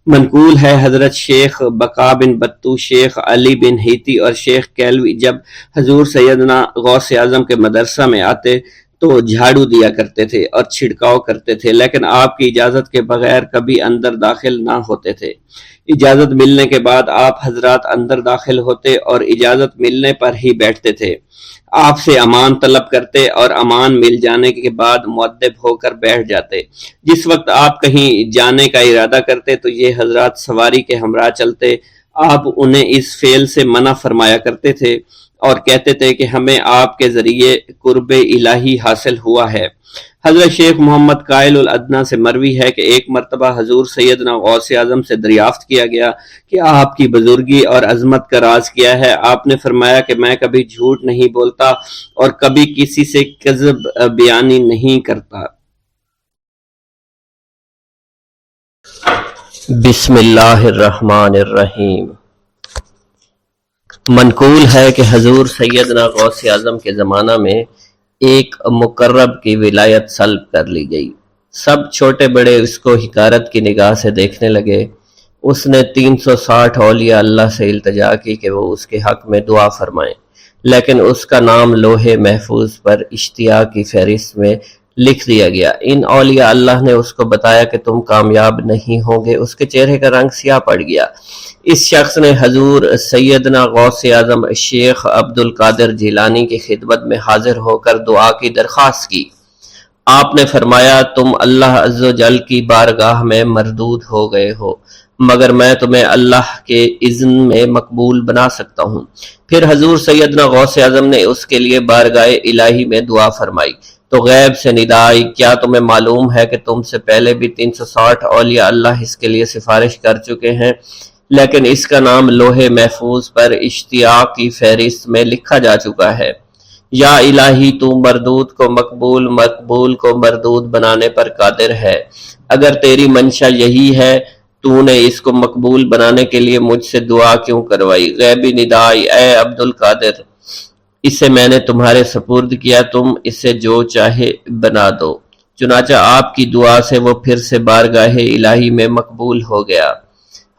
منقول ہے حضرت شیخ بقا بن بطو، شیخ علی بن ہیتی اور شیخ کیلوی جب حضور سیدنا غوث اعظم کے مدرسہ میں آتے تو جھاڑو دیا کرتے تھے اور چھڑکاؤ کرتے تھے، لیکن آپ کی اجازت کے بغیر کبھی اندر داخل نہ ہوتے تھے۔ اجازت ملنے کے بعد آپ حضرات اندر داخل ہوتے اور اجازت ملنے پر ہی بیٹھتے تھے۔ آپ سے امان طلب کرتے اور امان مل جانے کے بعد مؤدب ہو کر بیٹھ جاتے۔ جس وقت آپ کہیں جانے کا ارادہ کرتے تو یہ حضرات سواری کے ہمراہ چلتے۔ آپ انہیں اس فعل سے منع فرمایا کرتے تھے اور کہتے تھے کہ ہمیں آپ کے ذریعے قرب الہی حاصل ہوا ہے۔ حضرت شیخ محمد قائل الادنیٰ سے مروی ہے کہ ایک مرتبہ حضور سیدنا غوث اعظم سے دریافت کیا گیا کہ آپ کی بزرگی اور عظمت کا راز کیا ہے۔ آپ نے فرمایا کہ میں کبھی جھوٹ نہیں بولتا اور کبھی کسی سے کذب بیانی نہیں کرتا۔ بسم اللہ الرحمن الرحیم۔ منقول ہے کہ حضور سیدنا غوث اعظم کے زمانہ میں ایک مقرب کی ولایت سلب کر لی گئی۔ سب چھوٹے بڑے اس کو حقارت کی نگاہ سے دیکھنے لگے۔ اس نے 360 اولیاء اللہ سے التجا کی کہ وہ اس کے حق میں دعا فرمائیں، لیکن اس کا نام لوح محفوظ پر اشتیاق کی فہرست میں لکھ دیا گیا۔ ان اولیاء اللہ نے اس کو بتایا کہ تم کامیاب نہیں ہوں گے۔ اس کے چہرے کا رنگ سیاہ پڑ گیا۔ اس شخص نے حضور سیدنا غوث اعظم شیخ عبد القادر جیلانی کی خدمت میں حاضر ہو کر دعا کی درخواست کی۔ آپ نے فرمایا، تم اللہ عز و جل کی بارگاہ میں مردود ہو گئے ہو، مگر میں تمہیں اللہ کے اذن میں مقبول بنا سکتا ہوں۔ پھر حضور سیدنا غوث اعظم نے اس کے لیے بارگاہ الہی میں دعا فرمائی تو غیب سے ندا آئی، کیا تمہیں معلوم ہے کہ تم سے پہلے بھی 360 اولیاء اللہ اس کے لیے سفارش کر چکے ہیں، لیکن اس کا نام لوح محفوظ پر اشتیاق کی فہرست میں لکھا جا چکا ہے۔ یا الہی، تو مردود کو مقبول، مقبول کو مردود بنانے پر قادر ہے۔ اگر تیری منشا یہی ہے، تو نے اس کو مقبول بنانے کے لیے مجھ سے دعا کیوں کروائی؟ غیبی ندا آئی، اے عبد القادر، اسے میں نے تمہارے سپرد کیا، تم اسے جو چاہے بنا دو۔ چنانچہ آپ کی دعا سے وہ پھر سے بارگاہ الہی میں مقبول ہو گیا۔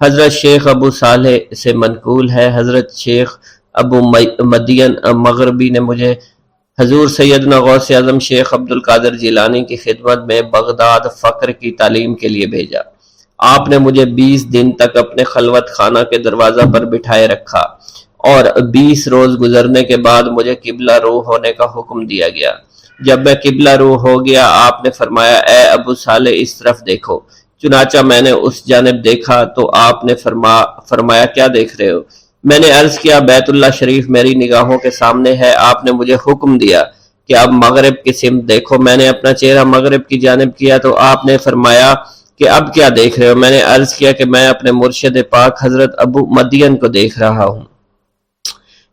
حضرت شیخ ابو صالح سے منقول ہے، حضرت شیخ ابو مدین مغربی نے مجھے حضور سیدنا غوث اعظم شیخ عبد القادر جیلانی کی خدمت میں بغداد فقر کی تعلیم کے لیے بھیجا۔ آپ نے مجھے 20 دن تک اپنے خلوت خانہ کے دروازہ پر بٹھائے رکھا اور 20 روز گزرنے کے بعد مجھے قبلہ رو ہونے کا حکم دیا گیا۔ جب میں قبلہ رو ہو گیا آپ نے فرمایا اے ابو صالح اس طرف دیکھو۔ چنانچہ میں نے اس جانب دیکھا تو آپ نے فرمایا کیا دیکھ رہے ہو؟ میں نے عرض کیا بیت اللہ شریف میری نگاہوں کے سامنے ہے۔ آپ نے مجھے حکم دیا کہ اب مغرب کی سمت دیکھو۔ میں نے اپنا چہرہ مغرب کی جانب کیا تو آپ نے فرمایا کہ اب کیا دیکھ رہے ہو؟ میں نے عرض کیا کہ میں اپنے مرشد پاک حضرت ابو مدین کو دیکھ رہا ہوں۔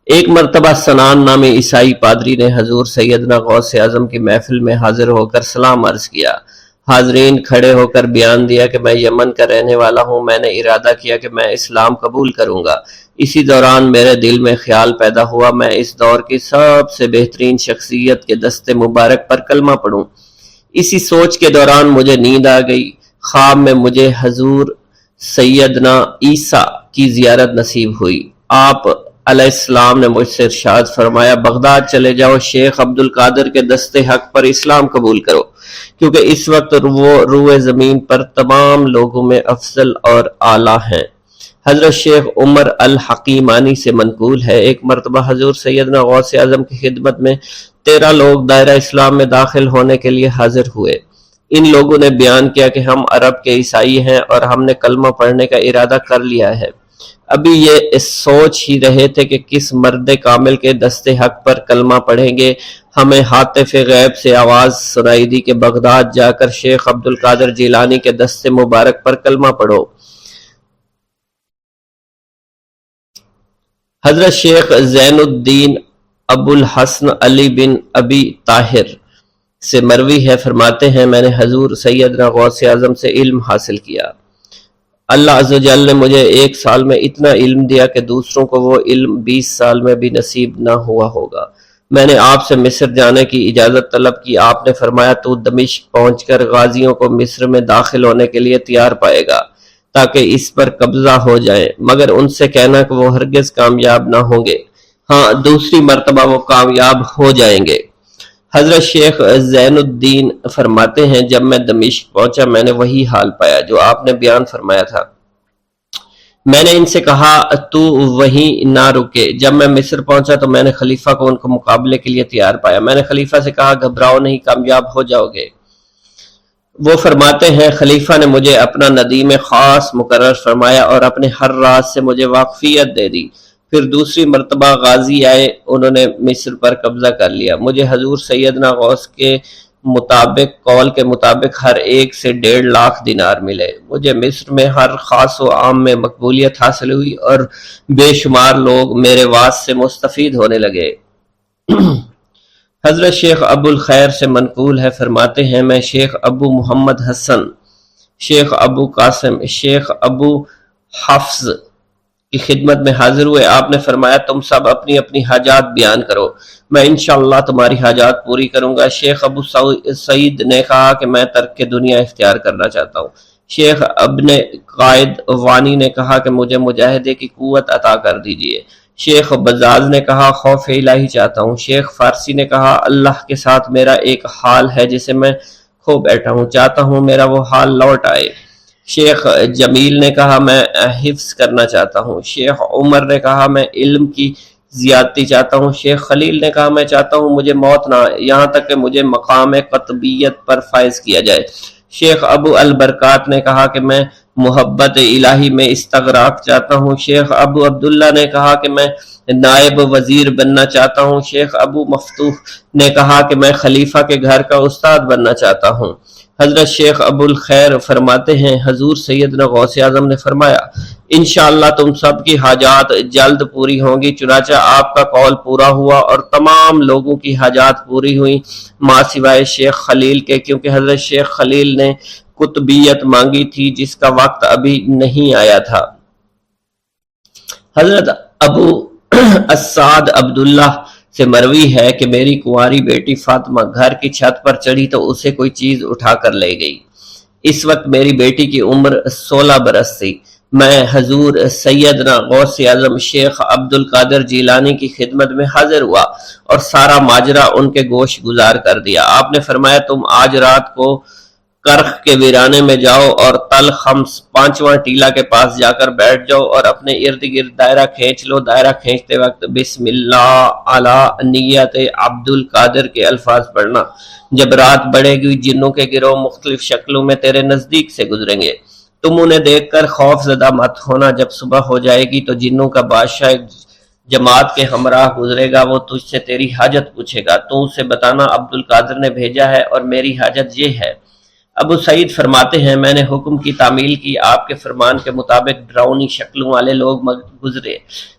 ایک مرتبہ سنان نامی عیسائی پادری نے حضور سیدنا غوث اعظم کی محفل میں حاضر ہو کر سلام عرض کیا۔ حاضرین کھڑے ہو کر بیان دیا کہ میں یمن کا رہنے والا ہوں۔ میں نے ارادہ کیا کہ میں اسلام قبول کروں گا۔ اسی دوران میرے دل میں خیال پیدا ہوا میں اس دور کی سب سے بہترین شخصیت کے دست مبارک پر کلمہ پڑھوں۔ اسی سوچ کے دوران مجھے نیند آ گئی۔ خواب میں مجھے حضور سیدنا عیسیٰ کی زیارت نصیب ہوئی۔ آپ علیہ السلام نے مجھ سے ارشاد فرمایا بغداد چلے جاؤ، شیخ عبد القادر کے دست حق پر اسلام قبول کرو، کیونکہ اس وقت وہ روئے زمین پر تمام لوگوں میں افضل اور اعلیٰ ہیں۔ حضرت شیخ عمر الحکیمانی سے منقول ہے ایک مرتبہ حضور سیدنا غوث اعظم کی خدمت میں 13 لوگ دائرہ اسلام میں داخل ہونے کے لیے حاضر ہوئے۔ ان لوگوں نے بیان کیا کہ ہم عرب کے عیسائی ہیں اور ہم نے کلمہ پڑھنے کا ارادہ کر لیا ہے۔ ابھی یہ سوچ ہی رہے تھے کہ کس مرد کامل کے دست حق پر کلمہ پڑھیں گے۔ ہمیں ہاتف غیب سے آواز سنائی دی کہ بغداد جا کر شیخ عبد القادر جیلانی کے دست مبارک پر کلمہ پڑھو۔ حضرت شیخ زین الدین ابو الحسن علی بن ابی طاہر سے مروی ہے، فرماتے ہیں میں نے حضور سیدنا غوث اعظم سے علم حاصل کیا۔ اللہ عز و جل نے مجھے 1 سال میں اتنا علم دیا کہ دوسروں کو وہ علم 20 سال میں بھی نصیب نہ ہوا ہوگا۔ میں نے آپ سے مصر جانے کی اجازت طلب کی۔ آپ نے فرمایا تو دمشق پہنچ کر غازیوں کو مصر میں داخل ہونے کے لیے تیار پائے گا تاکہ اس پر قبضہ ہو جائے، مگر ان سے کہنا کہ وہ ہرگز کامیاب نہ ہوں گے، ہاں دوسری مرتبہ وہ کامیاب ہو جائیں گے۔ حضرت شیخ زین الدین فرماتے ہیں جب میں دمشق پہنچا میں نے وہی حال پایا جو آپ نے بیان فرمایا تھا۔ میں نے ان سے کہا تو وہیں نہ رکے۔ جب میں مصر پہنچا تو میں نے خلیفہ کو ان کو مقابلے کے لیے تیار پایا۔ میں نے خلیفہ سے کہا گھبراؤ نہیں، کامیاب ہو جاؤ گے۔ وہ فرماتے ہیں خلیفہ نے مجھے اپنا ندیم خاص مقرر فرمایا اور اپنے ہر راز سے مجھے واقفیت دے دی۔ پھر دوسری مرتبہ غازی آئے، انہوں نے مصر پر قبضہ کر لیا۔ مجھے حضور سیدنا غوث کے قول کے مطابق ہر ایک سے 1.5 لاکھ دینار ملے۔ مجھے مصر میں ہر خاص و عام میں مقبولیت حاصل ہوئی اور بے شمار لوگ میرے واعظ سے مستفید ہونے لگے۔ حضرت شیخ ابو الخیر سے منقول ہے، فرماتے ہیں میں شیخ ابو محمد حسن، شیخ ابو قاسم، شیخ ابو حفظ کی خدمت میں حاضر ہوئے۔ آپ نے فرمایا تم سب اپنی اپنی حاجات بیان کرو، میں انشاءاللہ تمہاری حاجات پوری کروں گا۔ شیخ ابو سعید نے کہا کہ میں ترک دنیا اختیار کرنا چاہتا ہوں۔ شیخ ابن قائد وانی نے کہا کہ مجھے مجاہدے کی قوت عطا کر دیجئے۔ شیخ بزاز نے کہا خوف الہی چاہتا ہوں۔ شیخ فارسی نے کہا اللہ کے ساتھ میرا ایک حال ہے جسے میں کھو بیٹھا ہوں، چاہتا ہوں میرا وہ حال لوٹ آئے۔ شیخ جمیل نے کہا میں حفظ کرنا چاہتا ہوں۔ شیخ عمر نے کہا میں علم کی زیادتی چاہتا ہوں۔ شیخ خلیل نے کہا میں چاہتا ہوں مجھے موت نہ آئے، یہاں تک کہ مجھے مقام قطبیت پر فائز کیا جائے۔ شیخ ابو البرکات نے کہا کہ میں محبت الہی میں استغراق چاہتا ہوں۔ شیخ ابو عبداللہ نے کہا کہ میں نائب وزیر بننا چاہتا ہوں۔ شیخ ابو مفتوح نے کہا کہ میں خلیفہ کے گھر کا استاد بننا چاہتا ہوں۔ حضرت شیخ ابو الخیر فرماتے ہیں حضور سیدنا غوث اعظم نے فرمایا انشاءاللہ تم سب کی حاجات جلد پوری ہوں گی۔ چنانچہ آپ کا قول پورا ہوا اور تمام لوگوں کی حاجات پوری ہوئیں ماں سوائے شیخ خلیل کے، کیونکہ حضرت شیخ خلیل نے قطبیت مانگی تھی جس کا وقت ابھی نہیں آیا تھا۔ حضرت ابو اسعد عبداللہ سے مروی ہے کہ میری کنواری بیٹی فاطمہ گھر کی چھت پر چڑھی تو اسے کوئی چیز اٹھا کر لے گئی۔ اس وقت میری بیٹی کی عمر 16 برس تھی۔ میں حضور سیدنا غوث اعظم شیخ عبد القادر جیلانی کی خدمت میں حاضر ہوا اور سارا ماجرا ان کے گوش گزار کر دیا۔ آپ نے فرمایا تم آج رات کو کرخ کے ویرانے میں جاؤ اور تل خمس 5واں ٹیلا کے پاس جا کر بیٹھ جاؤ اور اپنے ارد گرد دائرہ کھینچ لو۔ دائرہ کھینچتے وقت بسم اللہ علی نیت عبد القادر کے الفاظ پڑھنا۔ جب رات بڑھے گی جنوں کے گروہ مختلف شکلوں میں تیرے نزدیک سے گزریں گے، تم انہیں دیکھ کر خوف زدہ مت ہونا۔ جب صبح ہو جائے گی تو جنوں کا بادشاہ ایک جماعت کے ہمراہ گزرے گا، وہ تجھ سے تیری حاجت پوچھے گا، تو اسے بتانا عبد القادر نے بھیجا ہے اور میری حاجت یہ ہے۔ ابو سعید فرماتے ہیں میں نے حکم کی تعمیل کی، آپ کے فرمان کے مطابق ڈراؤنی شکلوں والے لوگ گزرے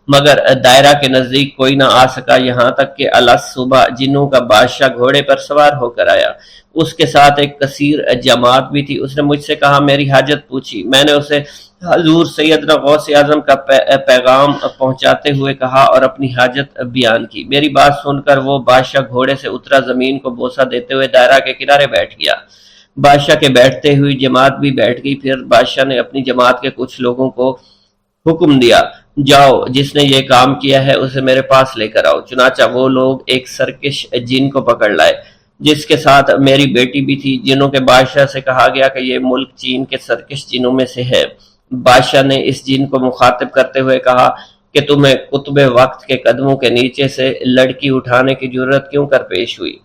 مگر دائرہ کے نزدیک کوئی نہ آ سکا، یہاں تک کہ صبح جنوں کا بادشاہ گھوڑے پر سوار ہو کر آیا۔ اس کے ساتھ ایک کثیر جماعت بھی تھی۔ اس نے مجھ سے کہا میری حاجت پوچھی۔ میں نے اسے حضور سیدنا غوث اعظم کا پیغام پہنچاتے ہوئے کہا اور اپنی حاجت بیان کی۔ میری بات سن کر وہ بادشاہ گھوڑے سے اترا، زمین کو بوسہ دیتے ہوئے دائرہ کے کنارے بیٹھ گیا۔ بادشاہ کے بیٹھتے ہوئی جماعت بھی بیٹھ گئی۔ پھر بادشاہ نے اپنی جماعت کے کچھ لوگوں کو حکم دیا جاؤ، جس نے یہ کام کیا ہے اسے میرے پاس لے کر آؤ۔ چنانچہ وہ لوگ ایک سرکش جن کو پکڑ لائے جس کے ساتھ میری بیٹی بھی تھی۔ جنوں کے بادشاہ سے کہا گیا کہ یہ ملک چین کے سرکش جنوں میں سے ہے۔ بادشاہ نے اس جن کو مخاطب کرتے ہوئے کہا کہ تمہیں قطب وقت کے قدموں کے نیچے سے لڑکی اٹھانے کی جرت کیوں کر پیش ہوئی؟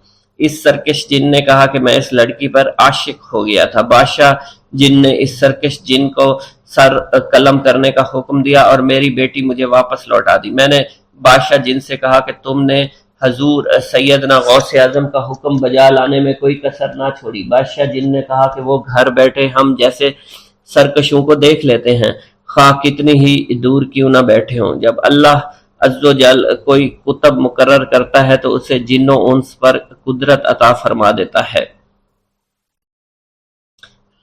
اس سرکش جن نے کہا کہ میں اس لڑکی پر عاشق ہو گیا تھا۔ بادشاہ جن نے اس سرکش جن کو سر قلم کرنے کا حکم دیا اور میری بیٹی مجھے واپس لوٹا دی۔ میں نے بادشاہ جن سے کہا کہ تم نے حضور سیدنا غوث اعظم کا حکم بجا لانے میں کوئی کسر نہ چھوڑی۔ بادشاہ جن نے کہا کہ وہ گھر بیٹھے ہم جیسے سرکشوں کو دیکھ لیتے ہیں، خواہ کتنی ہی دور کیوں نہ بیٹھے ہوں۔ جب اللہ عز و جل کوئی کتب مقرر کرتا ہے تو اسے جن و انس پر قدرت عطا فرما دیتا ہے۔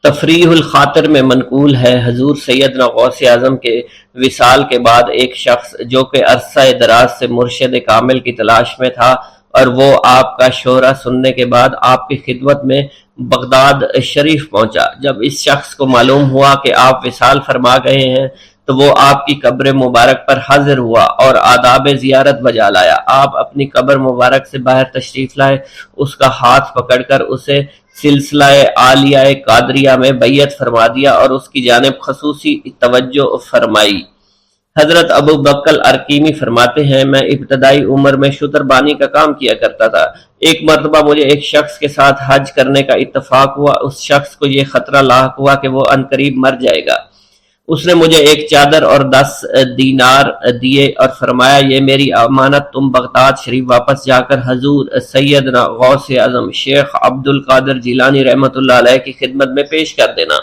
تفریح الخاطر میں منقول ہے حضور سیدنا غوث اعظم کے وصال کے بعد ایک شخص جو کہ عرصہ دراز سے مرشد کامل کی تلاش میں تھا اور وہ آپ کا شورا سننے کے بعد آپ کی خدمت میں بغداد شریف پہنچا۔ جب اس شخص کو معلوم ہوا کہ آپ وصال فرما گئے ہیں تو وہ آپ کی قبر مبارک پر حاضر ہوا اور آداب زیارت بجا لایا۔ آپ اپنی قبر مبارک سے باہر تشریف لائے، اس کا ہاتھ پکڑ کر اسے سلسلہ عالیہ قادریہ میں بیعت فرما دیا اور اس کی جانب خصوصی توجہ فرمائی۔ حضرت ابو بکر ارکیمی فرماتے ہیں میں ابتدائی عمر میں شتر بانی کا کام کیا کرتا تھا۔ ایک مرتبہ مجھے ایک شخص کے ساتھ حج کرنے کا اتفاق ہوا۔ اس شخص کو یہ خطرہ لاحق ہوا کہ وہ عنقریب مر جائے گا۔ اس نے مجھے ایک چادر اور 10 دینار دیے اور فرمایا یہ میری امانت، تم بغداد شریف واپس جا کر حضور سیدنا غوث اعظم شیخ عبد القادر جیلانی رحمۃ اللہ علیہ کی خدمت میں پیش کر دینا۔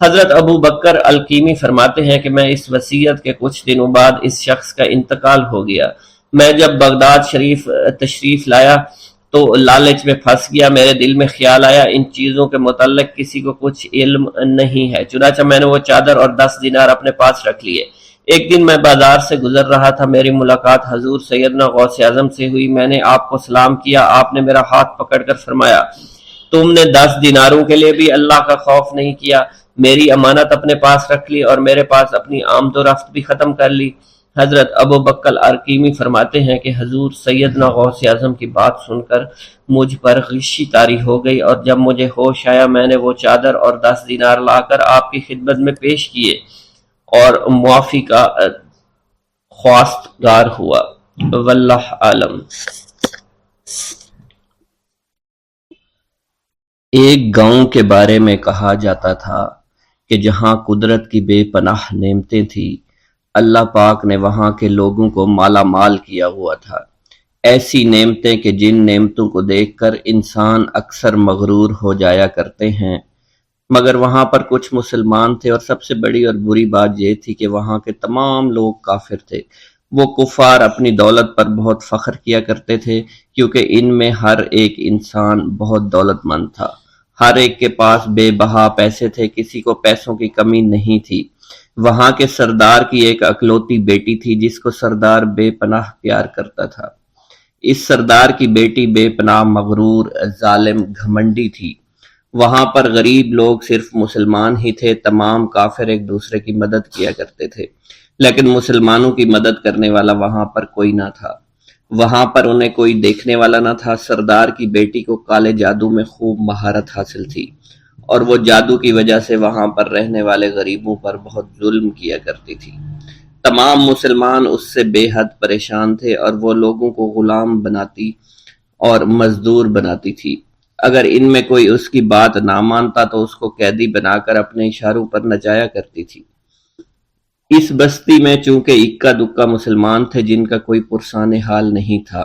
حضرت ابو بکر الکیمی فرماتے ہیں کہ میں اس وصیت کے کچھ دنوں بعد اس شخص کا انتقال ہو گیا۔ میں جب بغداد شریف تشریف لایا تو لالچ میں پھنس گیا۔ میرے دل میں خیال آیا ان چیزوں کے متعلق کسی کو کچھ علم نہیں ہے، چنانچہ میں نے وہ چادر اور 10 دینار اپنے پاس رکھ لیے۔ ایک دن میں بازار سے گزر رہا تھا، میری ملاقات حضور سیدنا غوث اعظم سے ہوئی۔ میں نے آپ کو سلام کیا، آپ نے میرا ہاتھ پکڑ کر فرمایا تم نے 10 دیناروں کے لیے بھی اللہ کا خوف نہیں کیا، میری امانت اپنے پاس رکھ لی اور میرے پاس اپنی آمد و رفت بھی ختم کر لی۔ حضرت ابو بکر ارکیمی فرماتے ہیں کہ حضور سیدنا غوث اعظم کی بات سن کر مجھ پر غشی طاری ہو گئی اور جب مجھے ہوش آیا میں نے وہ چادر اور 10 دینار لا کر آپ کی خدمت میں پیش کیے اور معافی کا خواستگار ہوا۔ واللہ عالم۔ ایک گاؤں کے بارے میں کہا جاتا تھا کہ جہاں قدرت کی بے پناہ نعمتیں تھیں، اللہ پاک نے وہاں کے لوگوں کو مالا مال کیا ہوا تھا۔ ایسی نعمتیں کہ جن نعمتوں کو دیکھ کر انسان اکثر مغرور ہو جایا کرتے ہیں، مگر وہاں پر کچھ مسلمان تھے اور سب سے بڑی اور بری بات یہ تھی کہ وہاں کے تمام لوگ کافر تھے۔ وہ کفار اپنی دولت پر بہت فخر کیا کرتے تھے کیونکہ ان میں ہر ایک انسان بہت دولت مند تھا، ہر ایک کے پاس بے بہا پیسے تھے، کسی کو پیسوں کی کمی نہیں تھی۔ وہاں کے سردار کی ایک اکلوتی بیٹی تھی جس کو سردار بے پناہ پیار کرتا تھا۔ اس سردار کی بیٹی بے پناہ مغرور، ظالم، گھمنڈی تھی۔ وہاں پر غریب لوگ صرف مسلمان ہی تھے، تمام کافر ایک دوسرے کی مدد کیا کرتے تھے، لیکن مسلمانوں کی مدد کرنے والا وہاں پر کوئی نہ تھا۔ وہاں پر انہیں کوئی دیکھنے والا نہ تھا۔ سردار کی بیٹی کو کالے جادو میں خوب مہارت حاصل تھی، اور وہ جادو کی وجہ سے وہاں پر رہنے والے غریبوں پر بہت ظلم کیا کرتی تھی۔ تمام مسلمان اس سے بے حد پریشان تھے، اور وہ لوگوں کو غلام بناتی اور مزدور بناتی تھی۔ اگر ان میں کوئی اس کی بات نہ مانتا تو اس کو قیدی بنا کر اپنے اشاروں پر نچایا کرتی تھی۔ اس بستی میں چونکہ اکا دکا مسلمان تھے جن کا کوئی پرسان حال نہیں تھا،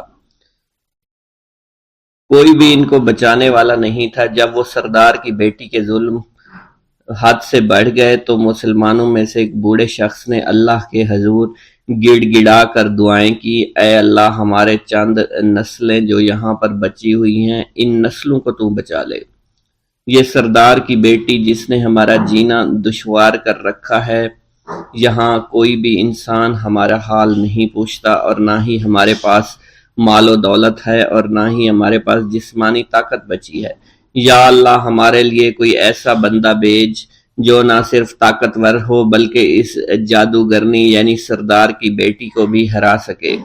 کوئی بھی ان کو بچانے والا نہیں تھا۔ جب وہ سردار کی بیٹی کے ظلم حد سے بڑھ گئے تو مسلمانوں میں سے ایک بوڑھے شخص نے اللہ کے حضور گڑ گڑا کر دعائیں کی، اے اللہ، ہمارے چند نسلیں جو یہاں پر بچی ہوئی ہیں، ان نسلوں کو تو بچا لے۔ یہ سردار کی بیٹی جس نے ہمارا جینا دشوار کر رکھا ہے، یہاں کوئی بھی انسان ہمارا حال نہیں پوچھتا، اور نہ ہی ہمارے پاس مال و دولت ہے، اور نہ ہی ہمارے پاس جسمانی طاقت بچی ہے۔ یا اللہ، ہمارے لیے کوئی ایسا بندہ بھیج جو نہ صرف طاقتور ہو بلکہ اس جادوگرنی یعنی سردار کی بیٹی کو بھی ہرا سکے۔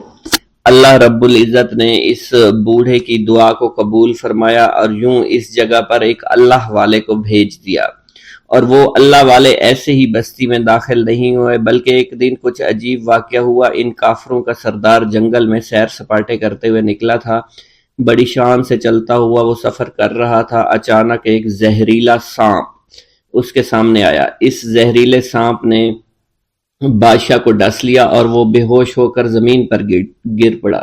اللہ رب العزت نے اس بوڑھے کی دعا کو قبول فرمایا، اور یوں اس جگہ پر ایک اللہ والے کو بھیج دیا۔ اور وہ اللہ والے ایسے ہی بستی میں داخل نہیں ہوئے، بلکہ ایک دن کچھ عجیب واقعہ ہوا۔ ان کافروں کا سردار جنگل میں سیر سپاٹے کرتے ہوئے نکلا تھا، بڑی شان سے چلتا ہوا وہ سفر کر رہا تھا۔ اچانک ایک زہریلا سانپ اس کے سامنے آیا۔ اس زہریلے سانپ نے بادشاہ کو ڈس لیا، اور وہ بے ہوش ہو کر زمین پر گر پڑا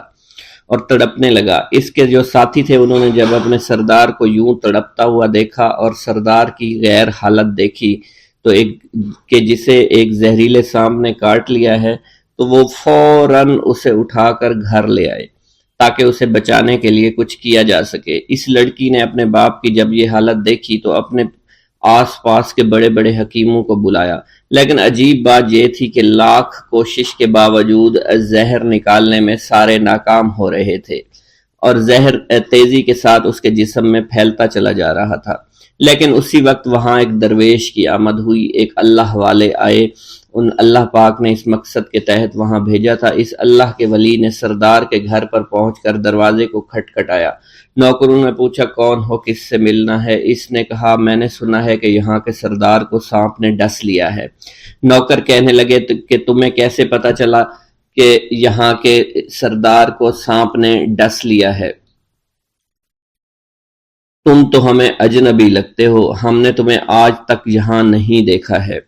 اور تڑپنے لگا۔ اس کے جو ساتھی تھے انہوں نے جب اپنے سردار کو یوں تڑپتا ہوا دیکھا اور سردار کی غیر حالت دیکھی تو کہ جسے ایک زہریلے سانپ نے کاٹ لیا ہے، تو وہ فوراً اسے اٹھا کر گھر لے آئے تاکہ اسے بچانے کے لیے کچھ کیا جا سکے۔ اس لڑکی نے اپنے باپ کی جب یہ حالت دیکھی تو اپنے آس پاس کے بڑے بڑے حکیموں کو بلایا، لیکن عجیب بات یہ تھی کہ لاکھ کوشش کے باوجود زہر نکالنے میں سارے ناکام ہو رہے تھے، اور زہر تیزی کے ساتھ اس کے جسم میں پھیلتا چلا جا رہا تھا۔ لیکن اسی وقت وہاں ایک درویش کی آمد ہوئی، ایک اللہ والے آئے، ان اللہ پاک نے اس مقصد کے تحت وہاں بھیجا تھا۔ اس اللہ کے ولی نے سردار کے گھر پر پہنچ کر دروازے کو کھٹکھٹایا۔ نوکروں نے پوچھا کون ہو، کس سے ملنا ہے؟ اس نے کہا میں نے سنا ہے کہ یہاں کے سردار کو سانپ نے ڈس لیا ہے۔ نوکر کہنے لگے کہ تمہیں کیسے پتا چلا کہ یہاں کے سردار کو سانپ نے ڈس لیا ہے؟ تم تو ہمیں اجنبی لگتے ہو، ہم نے تمہیں آج تک یہاں نہیں دیکھا ہے۔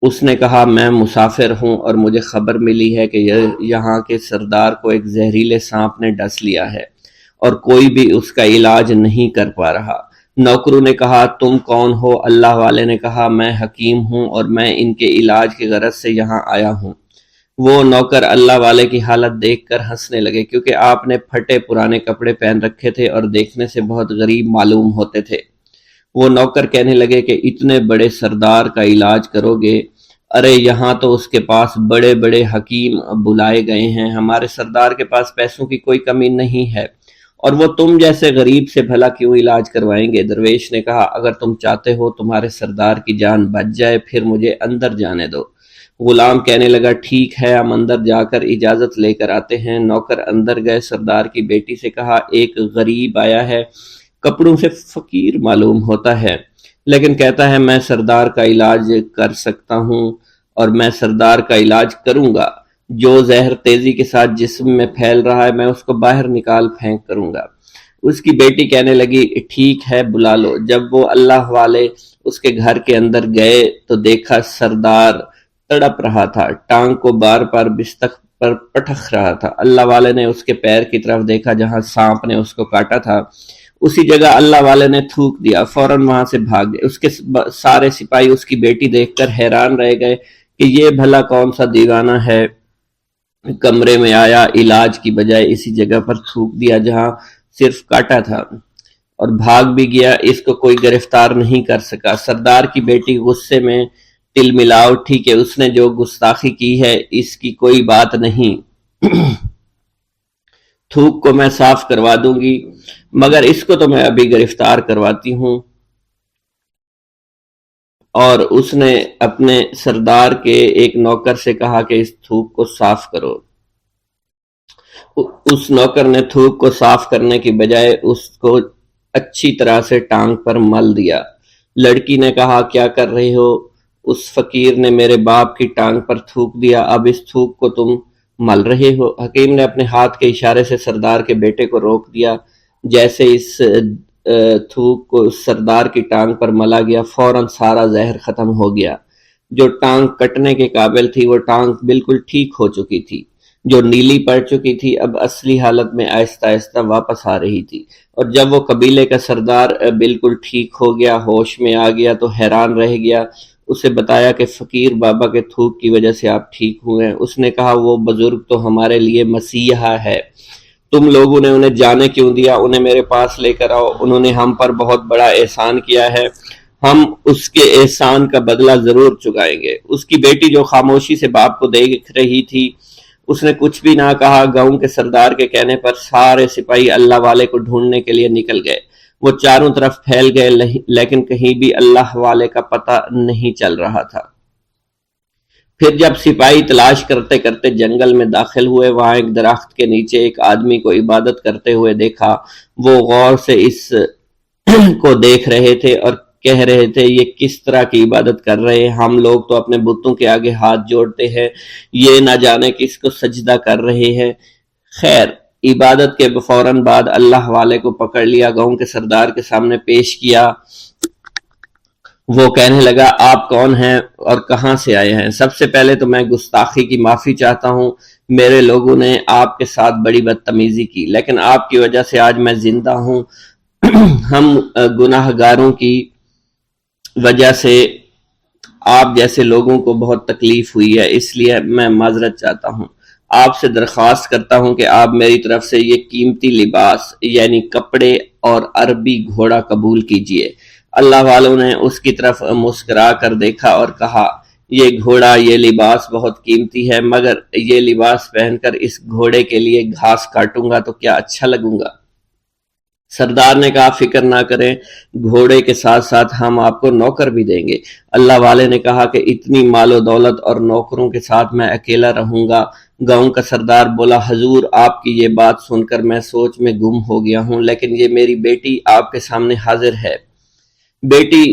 اس نے کہا میں مسافر ہوں، اور مجھے خبر ملی ہے کہ یہاں کے سردار کو ایک زہریلے سانپ نے ڈس لیا ہے، اور کوئی بھی اس کا علاج نہیں کر پا رہا۔ نوکروں نے کہا تم کون ہو؟ اللہ والے نے کہا میں حکیم ہوں، اور میں ان کے علاج کی غرض سے یہاں آیا ہوں۔ وہ نوکر اللہ والے کی حالت دیکھ کر ہنسنے لگے، کیونکہ آپ نے پھٹے پرانے کپڑے پہن رکھے تھے اور دیکھنے سے بہت غریب معلوم ہوتے تھے۔ وہ نوکر کہنے لگے کہ اتنے بڑے سردار کا علاج کرو گے؟ ارے یہاں تو اس کے پاس بڑے بڑے حکیم بلائے گئے ہیں، ہمارے سردار کے پاس پیسوں کی کوئی کمی نہیں ہے، اور وہ تم جیسے غریب سے بھلا کیوں علاج کروائیں گے؟ درویش نے کہا اگر تم چاہتے ہو تمہارے سردار کی جان بچ جائے پھر مجھے اندر جانے دو۔ غلام کہنے لگا ٹھیک ہے، ہم اندر جا کر اجازت لے کر آتے ہیں۔ نوکر اندر گئے، سردار کی بیٹی سے کہا ایک غریب آیا ہے، کپڑوں سے فقیر معلوم ہوتا ہے، لیکن کہتا ہے میں سردار کا علاج کر سکتا ہوں، اور میں سردار کا علاج کروں گا۔ جو زہر تیزی کے ساتھ جسم میں پھیل رہا ہے میں اس کو باہر نکال پھینک کروں گا۔ اس کی بیٹی کہنے لگی ٹھیک ہے بلا لو۔ جب وہ اللہ والے اس کے گھر کے اندر گئے تو دیکھا سردار تڑپ رہا تھا، ٹانگ کو بار بار بستر پر پٹخ رہا تھا۔ اللہ والے نے اس کے پیر کی طرف دیکھا جہاں سانپ نے اس کو کاٹا تھا، اسی جگہ اللہ والے نے تھوک دیا، فوراً وہاں سے بھاگ گئے۔ اس کے سارے سپاہی اس کی بیٹی دیکھ کر حیران رہ گئے کہ یہ بھلا کون سا دیوانہ ہے، کمرے میں آیا، علاج کی بجائے اسی جگہ پر تھوک دیا جہاں صرف کاٹا تھا، اور بھاگ بھی گیا، اس کو کوئی گرفتار نہیں کر سکا۔ سردار کی بیٹی غصے میں تل ملا اٹھی کہ اس نے جو گستاخی کی ہے اس کی کوئی بات نہیں، تھوک کو میں صاف کروا دوں گی، مگر اس کو تو میں ابھی گرفتار کرواتی ہوں۔ اور اس نے اپنے سردار کے ایک نوکر سے کہا کہ اس تھوک کو صاف کرو۔ اس نوکر نے تھوک کو صاف کرنے کی بجائے اس کو اچھی طرح سے ٹانگ پر مل دیا۔ لڑکی نے کہا کیا کر رہے ہو؟ اس فقیر نے میرے باپ کی ٹانگ پر تھوک دیا، اب اس تھوک کو تم مل رہے ہو۔ حکیم نے اپنے ہاتھ کے اشارے سے سردار کے بیٹے کو روک دیا۔ جیسے اس تھوک کو سردار کی ٹانگ پر ملا گیا، فوراً سارا زہر ختم ہو گیا۔ جو ٹانگ کٹنے کے قابل تھی وہ ٹانگ بالکل ٹھیک ہو چکی تھی، جو نیلی پڑ چکی تھی اب اصلی حالت میں آہستہ آہستہ واپس آ رہی تھی۔ اور جب وہ قبیلے کا سردار بالکل ٹھیک ہو گیا، ہوش میں آ گیا تو حیران رہ گیا۔ اسے بتایا کہ فقیر بابا کے تھوک کی وجہ سے آپ ٹھیک ہوئے۔ اس نے کہا وہ بزرگ تو ہمارے لیے مسیحا ہے، تم لوگوں نے انہیں جانے کیوں دیا؟ انہیں میرے پاس لے کر آؤ، انہوں نے ہم پر بہت بڑا احسان کیا ہے، ہم اس کے احسان کا بدلہ ضرور چکائیں گے۔ اس کی بیٹی جو خاموشی سے باپ کو دیکھ رہی تھی، اس نے کچھ بھی نہ کہا۔ گاؤں کے سردار کے کہنے پر سارے سپاہی اللہ والے کو ڈھونڈنے کے لیے نکل گئے۔ وہ چاروں طرف پھیل گئے لیکن کہیں بھی اللہ والے کا پتہ نہیں چل رہا تھا۔ پھر جب سپاہی تلاش کرتے کرتے جنگل میں داخل ہوئے، وہاں ایک درخت کے نیچے ایک آدمی کو عبادت کرتے ہوئے دیکھا۔ وہ غور سے اس کو دیکھ رہے تھے اور کہہ رہے تھے یہ کس طرح کی عبادت کر رہے ہیں؟ ہم لوگ تو اپنے بتوں کے آگے ہاتھ جوڑتے ہیں، یہ نہ جانے کس کو سجدہ کر رہے ہیں۔ خیر، عبادت کے فوراً بعد اللہ والے کو پکڑ لیا، گاؤں کے سردار کے سامنے پیش کیا۔ وہ کہنے لگا آپ کون ہیں اور کہاں سے آئے ہیں؟ سب سے پہلے تو میں گستاخی کی معافی چاہتا ہوں، میرے لوگوں نے آپ کے ساتھ بڑی بدتمیزی کی، لیکن آپ کی وجہ سے آج میں زندہ ہوں۔ ہم گناہ گاروں کی وجہ سے آپ جیسے لوگوں کو بہت تکلیف ہوئی ہے، اس لیے میں معذرت چاہتا ہوں۔ آپ سے درخواست کرتا ہوں کہ آپ میری طرف سے یہ قیمتی لباس یعنی کپڑے اور عربی گھوڑا قبول کیجئے۔ اللہ والوں نے اس کی طرف مسکرا کر دیکھا اور کہا یہ گھوڑا، یہ لباس بہت قیمتی ہے، مگر یہ لباس پہن کر اس گھوڑے کے لیے گھاس کاٹوں گا تو کیا اچھا لگوں گا؟ سردار نے کہا فکر نہ کریں، گھوڑے کے ساتھ ساتھ ہم آپ کو نوکر بھی دیں گے۔ اللہ والے نے کہا کہ اتنی مال و دولت اور نوکروں کے ساتھ میں اکیلا رہوں گا؟ گاؤں کا سردار بولا حضور آپ کی یہ بات سن کر میں سوچ میں گم ہو گیا ہوں، لیکن یہ میری بیٹی آپ کے سامنے حاضر ہے۔ بیٹی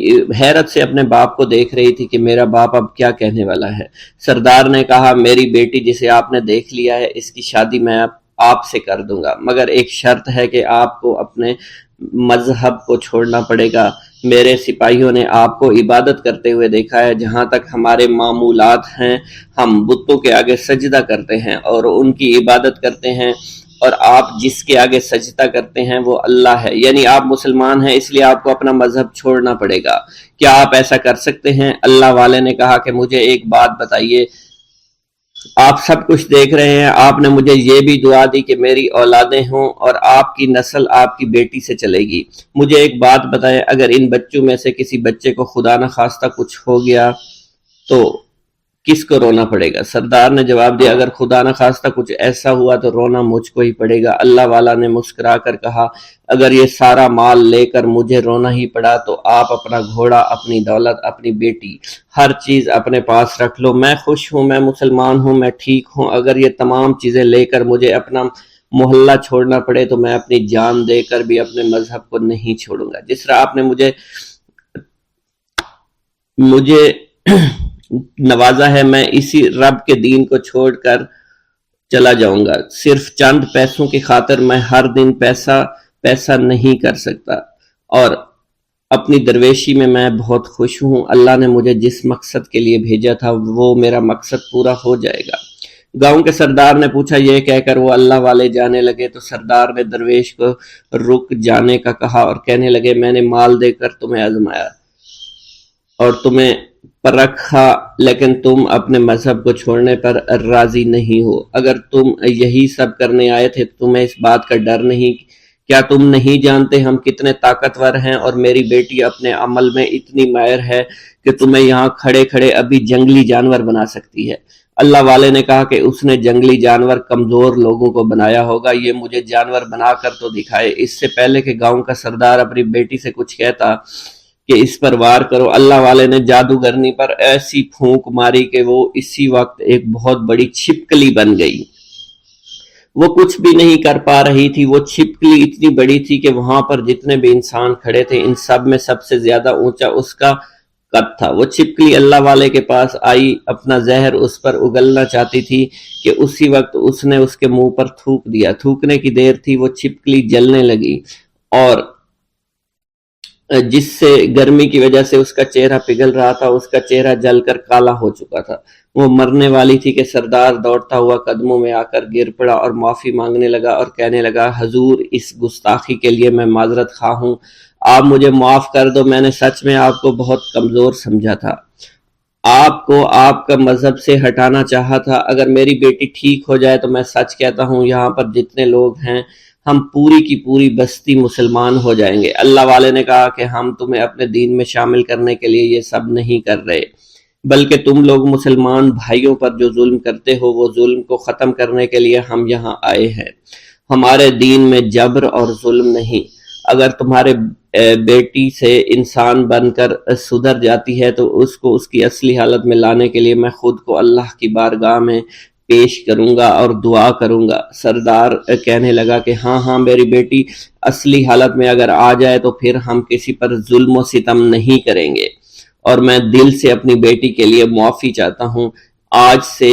حیرت سے اپنے باپ کو دیکھ رہی تھی کہ میرا باپ اب کیا کہنے والا ہے۔ سردار نے کہا میری بیٹی جسے آپ نے دیکھ لیا ہے، اس کی شادی میں آپ سے کر دوں گا، مگر ایک شرط ہے کہ آپ کو اپنے مذہب کو چھوڑنا پڑے گا۔ میرے سپاہیوں نے آپ کو عبادت کرتے ہوئے دیکھا ہے، جہاں تک ہمارے معمولات ہیں ہم بتوں کے آگے سجدہ کرتے ہیں اور ان کی عبادت کرتے ہیں، اور آپ جس کے آگے سجدہ کرتے ہیں وہ اللہ ہے، یعنی آپ مسلمان ہیں، اس لیے آپ کو اپنا مذہب چھوڑنا پڑے گا۔ کیا آپ ایسا کر سکتے ہیں؟ اللہ والے نے کہا کہ مجھے ایک بات بتائیے، آپ سب کچھ دیکھ رہے ہیں، آپ نے مجھے یہ بھی دعا دی کہ میری اولادیں ہوں اور آپ کی نسل آپ کی بیٹی سے چلے گی۔ مجھے ایک بات بتائیں، اگر ان بچوں میں سے کسی بچے کو خدا نہ خواستہ کچھ ہو گیا تو کس کو رونا پڑے گا؟ سردار نے جواب دیا اگر خدا نہ خواستہ کچھ ایسا ہوا تو رونا مجھ کو ہی پڑے گا۔ اللہ والا نے مسکرا کر کہا اگر یہ سارا مال لے کر مجھے رونا ہی پڑا تو آپ اپنا گھوڑا، اپنی دولت، اپنی بیٹی، ہر چیز اپنے پاس رکھ لو۔ میں خوش ہوں، میں مسلمان ہوں، میں ٹھیک ہوں۔ اگر یہ تمام چیزیں لے کر مجھے اپنا محلہ چھوڑنا پڑے تو میں اپنی جان دے کر بھی اپنے مذہب کو نہیں چھوڑوں گا۔ جس طرح آپ نے مجھے نوازا ہے، میں اسی رب کے دین کو چھوڑ کر چلا جاؤں گا۔ صرف چند پیسوں کی خاطر میں ہر دن پیسہ نہیں کر سکتا، اور اپنی درویشی میں بہت خوش ہوں۔ اللہ نے مجھے جس مقصد کے لیے بھیجا تھا وہ میرا مقصد پورا ہو جائے گا۔ گاؤں کے سردار نے پوچھا یہ کہہ کر وہ اللہ والے جانے لگے تو سردار نے درویش کو رک جانے کا کہا اور کہنے لگے میں نے مال دے کر تمہیں آزمایا اور تمہیں پرکھا، لیکن تم اپنے مذہب کو چھوڑنے پر راضی نہیں ہو۔ اگر تم یہی سب کرنے آئے تھے تمہیں اس بات کا ڈر نہیں؟ کیا تم نہیں جانتے ہم کتنے طاقتور ہیں اور میری بیٹی اپنے عمل میں اتنی ماہر ہے کہ تمہیں یہاں کھڑے کھڑے ابھی جنگلی جانور بنا سکتی ہے۔ اللہ والے نے کہا کہ اس نے جنگلی جانور کمزور لوگوں کو بنایا ہوگا، یہ مجھے جانور بنا کر تو دکھائے۔ اس سے پہلے کہ گاؤں کا سردار اپنی بیٹی سے کچھ کہتا کہ اس پر وار کرو، اللہ والے نے جادوگرنی پر ایسی پھونک ماری کہ وہ اسی وقت ایک بہت بڑی چھپکلی بن گئی۔ وہ کچھ بھی نہیں کر پا رہی تھی، وہ چھپکلی اتنی بڑی تھی کہ وہاں پر جتنے بھی انسان کھڑے تھے ان سب میں سب سے زیادہ اونچا اس کا قد تھا۔ وہ چھپکلی اللہ والے کے پاس آئی، اپنا زہر اس پر اگلنا چاہتی تھی کہ اسی وقت اس نے اس کے منہ پر تھوک دیا۔ تھوکنے کی دیر تھی، وہ چھپکلی جلنے لگی اور جس سے گرمی کی وجہ سے اس کا چہرہ پگھل رہا تھا، اس کا چہرہ جل کر کالا ہو چکا تھا۔ وہ مرنے والی تھی کہ سردار دوڑتا ہوا قدموں میں آ کر گر پڑا اور معافی مانگنے لگا اور کہنے لگا، حضور اس گستاخی کے لیے میں معذرت خواہ ہوں، آپ مجھے معاف کر دو، میں نے سچ میں آپ کو بہت کمزور سمجھا تھا، آپ کو آپ کا مذہب سے ہٹانا چاہا تھا۔ اگر میری بیٹی ٹھیک ہو جائے تو میں سچ کہتا ہوں یہاں پر جتنے لوگ ہیں ہم پوری کی پوری بستی مسلمان ہو جائیں گے۔ اللہ والے نے کہا کہ ہم تمہیں اپنے دین میں شامل کرنے کے لیے یہ سب نہیں کر رہے، بلکہ تم لوگ مسلمان بھائیوں پر جو ظلم کرتے ہو وہ ظلم کو ختم کرنے کے لیے ہم یہاں آئے ہیں۔ ہمارے دین میں جبر اور ظلم نہیں۔ اگر تمہارے بیٹی سے انسان بن کر سدھر جاتی ہے تو اس کو اس کی اصلی حالت میں لانے کے لیے میں خود کو اللہ کی بارگاہ میں پیش کروں گا اور دعا کروں گا۔ سردار کہنے لگا کہ ہاں میری بیٹی اصلی حالت میں اگر آ جائے تو پھر ہم کسی پر ظلم و ستم نہیں کریں گے، اور میں دل سے اپنی بیٹی کے لیے معافی چاہتا ہوں۔ آج سے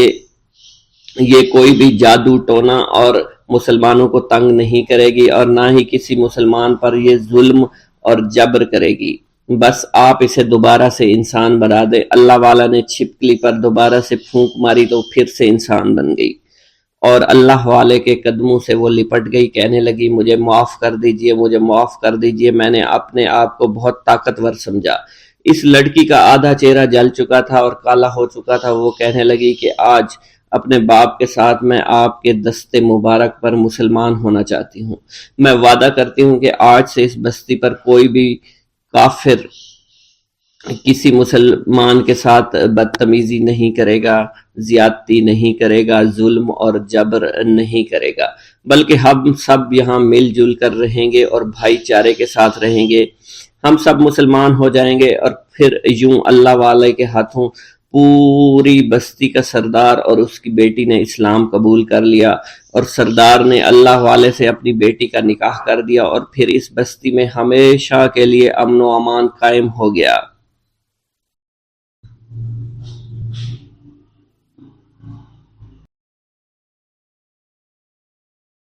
یہ کوئی بھی جادو ٹونا اور مسلمانوں کو تنگ نہیں کرے گی اور نہ ہی کسی مسلمان پر یہ ظلم اور جبر کرے گی، بس آپ اسے دوبارہ سے انسان بنا دے۔ اللہ والا نے چھپکلی پر دوبارہ سے پھونک ماری تو پھر سے انسان بن گئی اور اللہ والے کے قدموں سے وہ لپٹ گئی، کہنے لگی، مجھے معاف کر دیجئے، مجھے معاف کر دیجئے، میں نے اپنے آپ کو بہت طاقتور سمجھا۔ اس لڑکی کا آدھا چہرہ جل چکا تھا اور کالا ہو چکا تھا۔ وہ کہنے لگی کہ آج اپنے باپ کے ساتھ میں آپ کے دست مبارک پر مسلمان ہونا چاہتی ہوں۔ میں وعدہ کرتی ہوں کہ آج سے اس بستی پر کوئی بھی کافر کسی مسلمان کے ساتھ بدتمیزی نہیں کرے گا، زیادتی نہیں کرے گا، ظلم اور جبر نہیں کرے گا، بلکہ ہم سب یہاں مل جل کر رہیں گے اور بھائی چارے کے ساتھ رہیں گے۔ ہم سب مسلمان ہو جائیں گے اور پھر یوں اللہ والے کے ہاتھوں پوری بستی کا سردار اور اس کی بیٹی نے اسلام قبول کر لیا، اور سردار نے اللہ والے سے اپنی بیٹی کا نکاح کر دیا، اور پھر اس بستی میں ہمیشہ کے لیے امن و امان قائم ہو گیا۔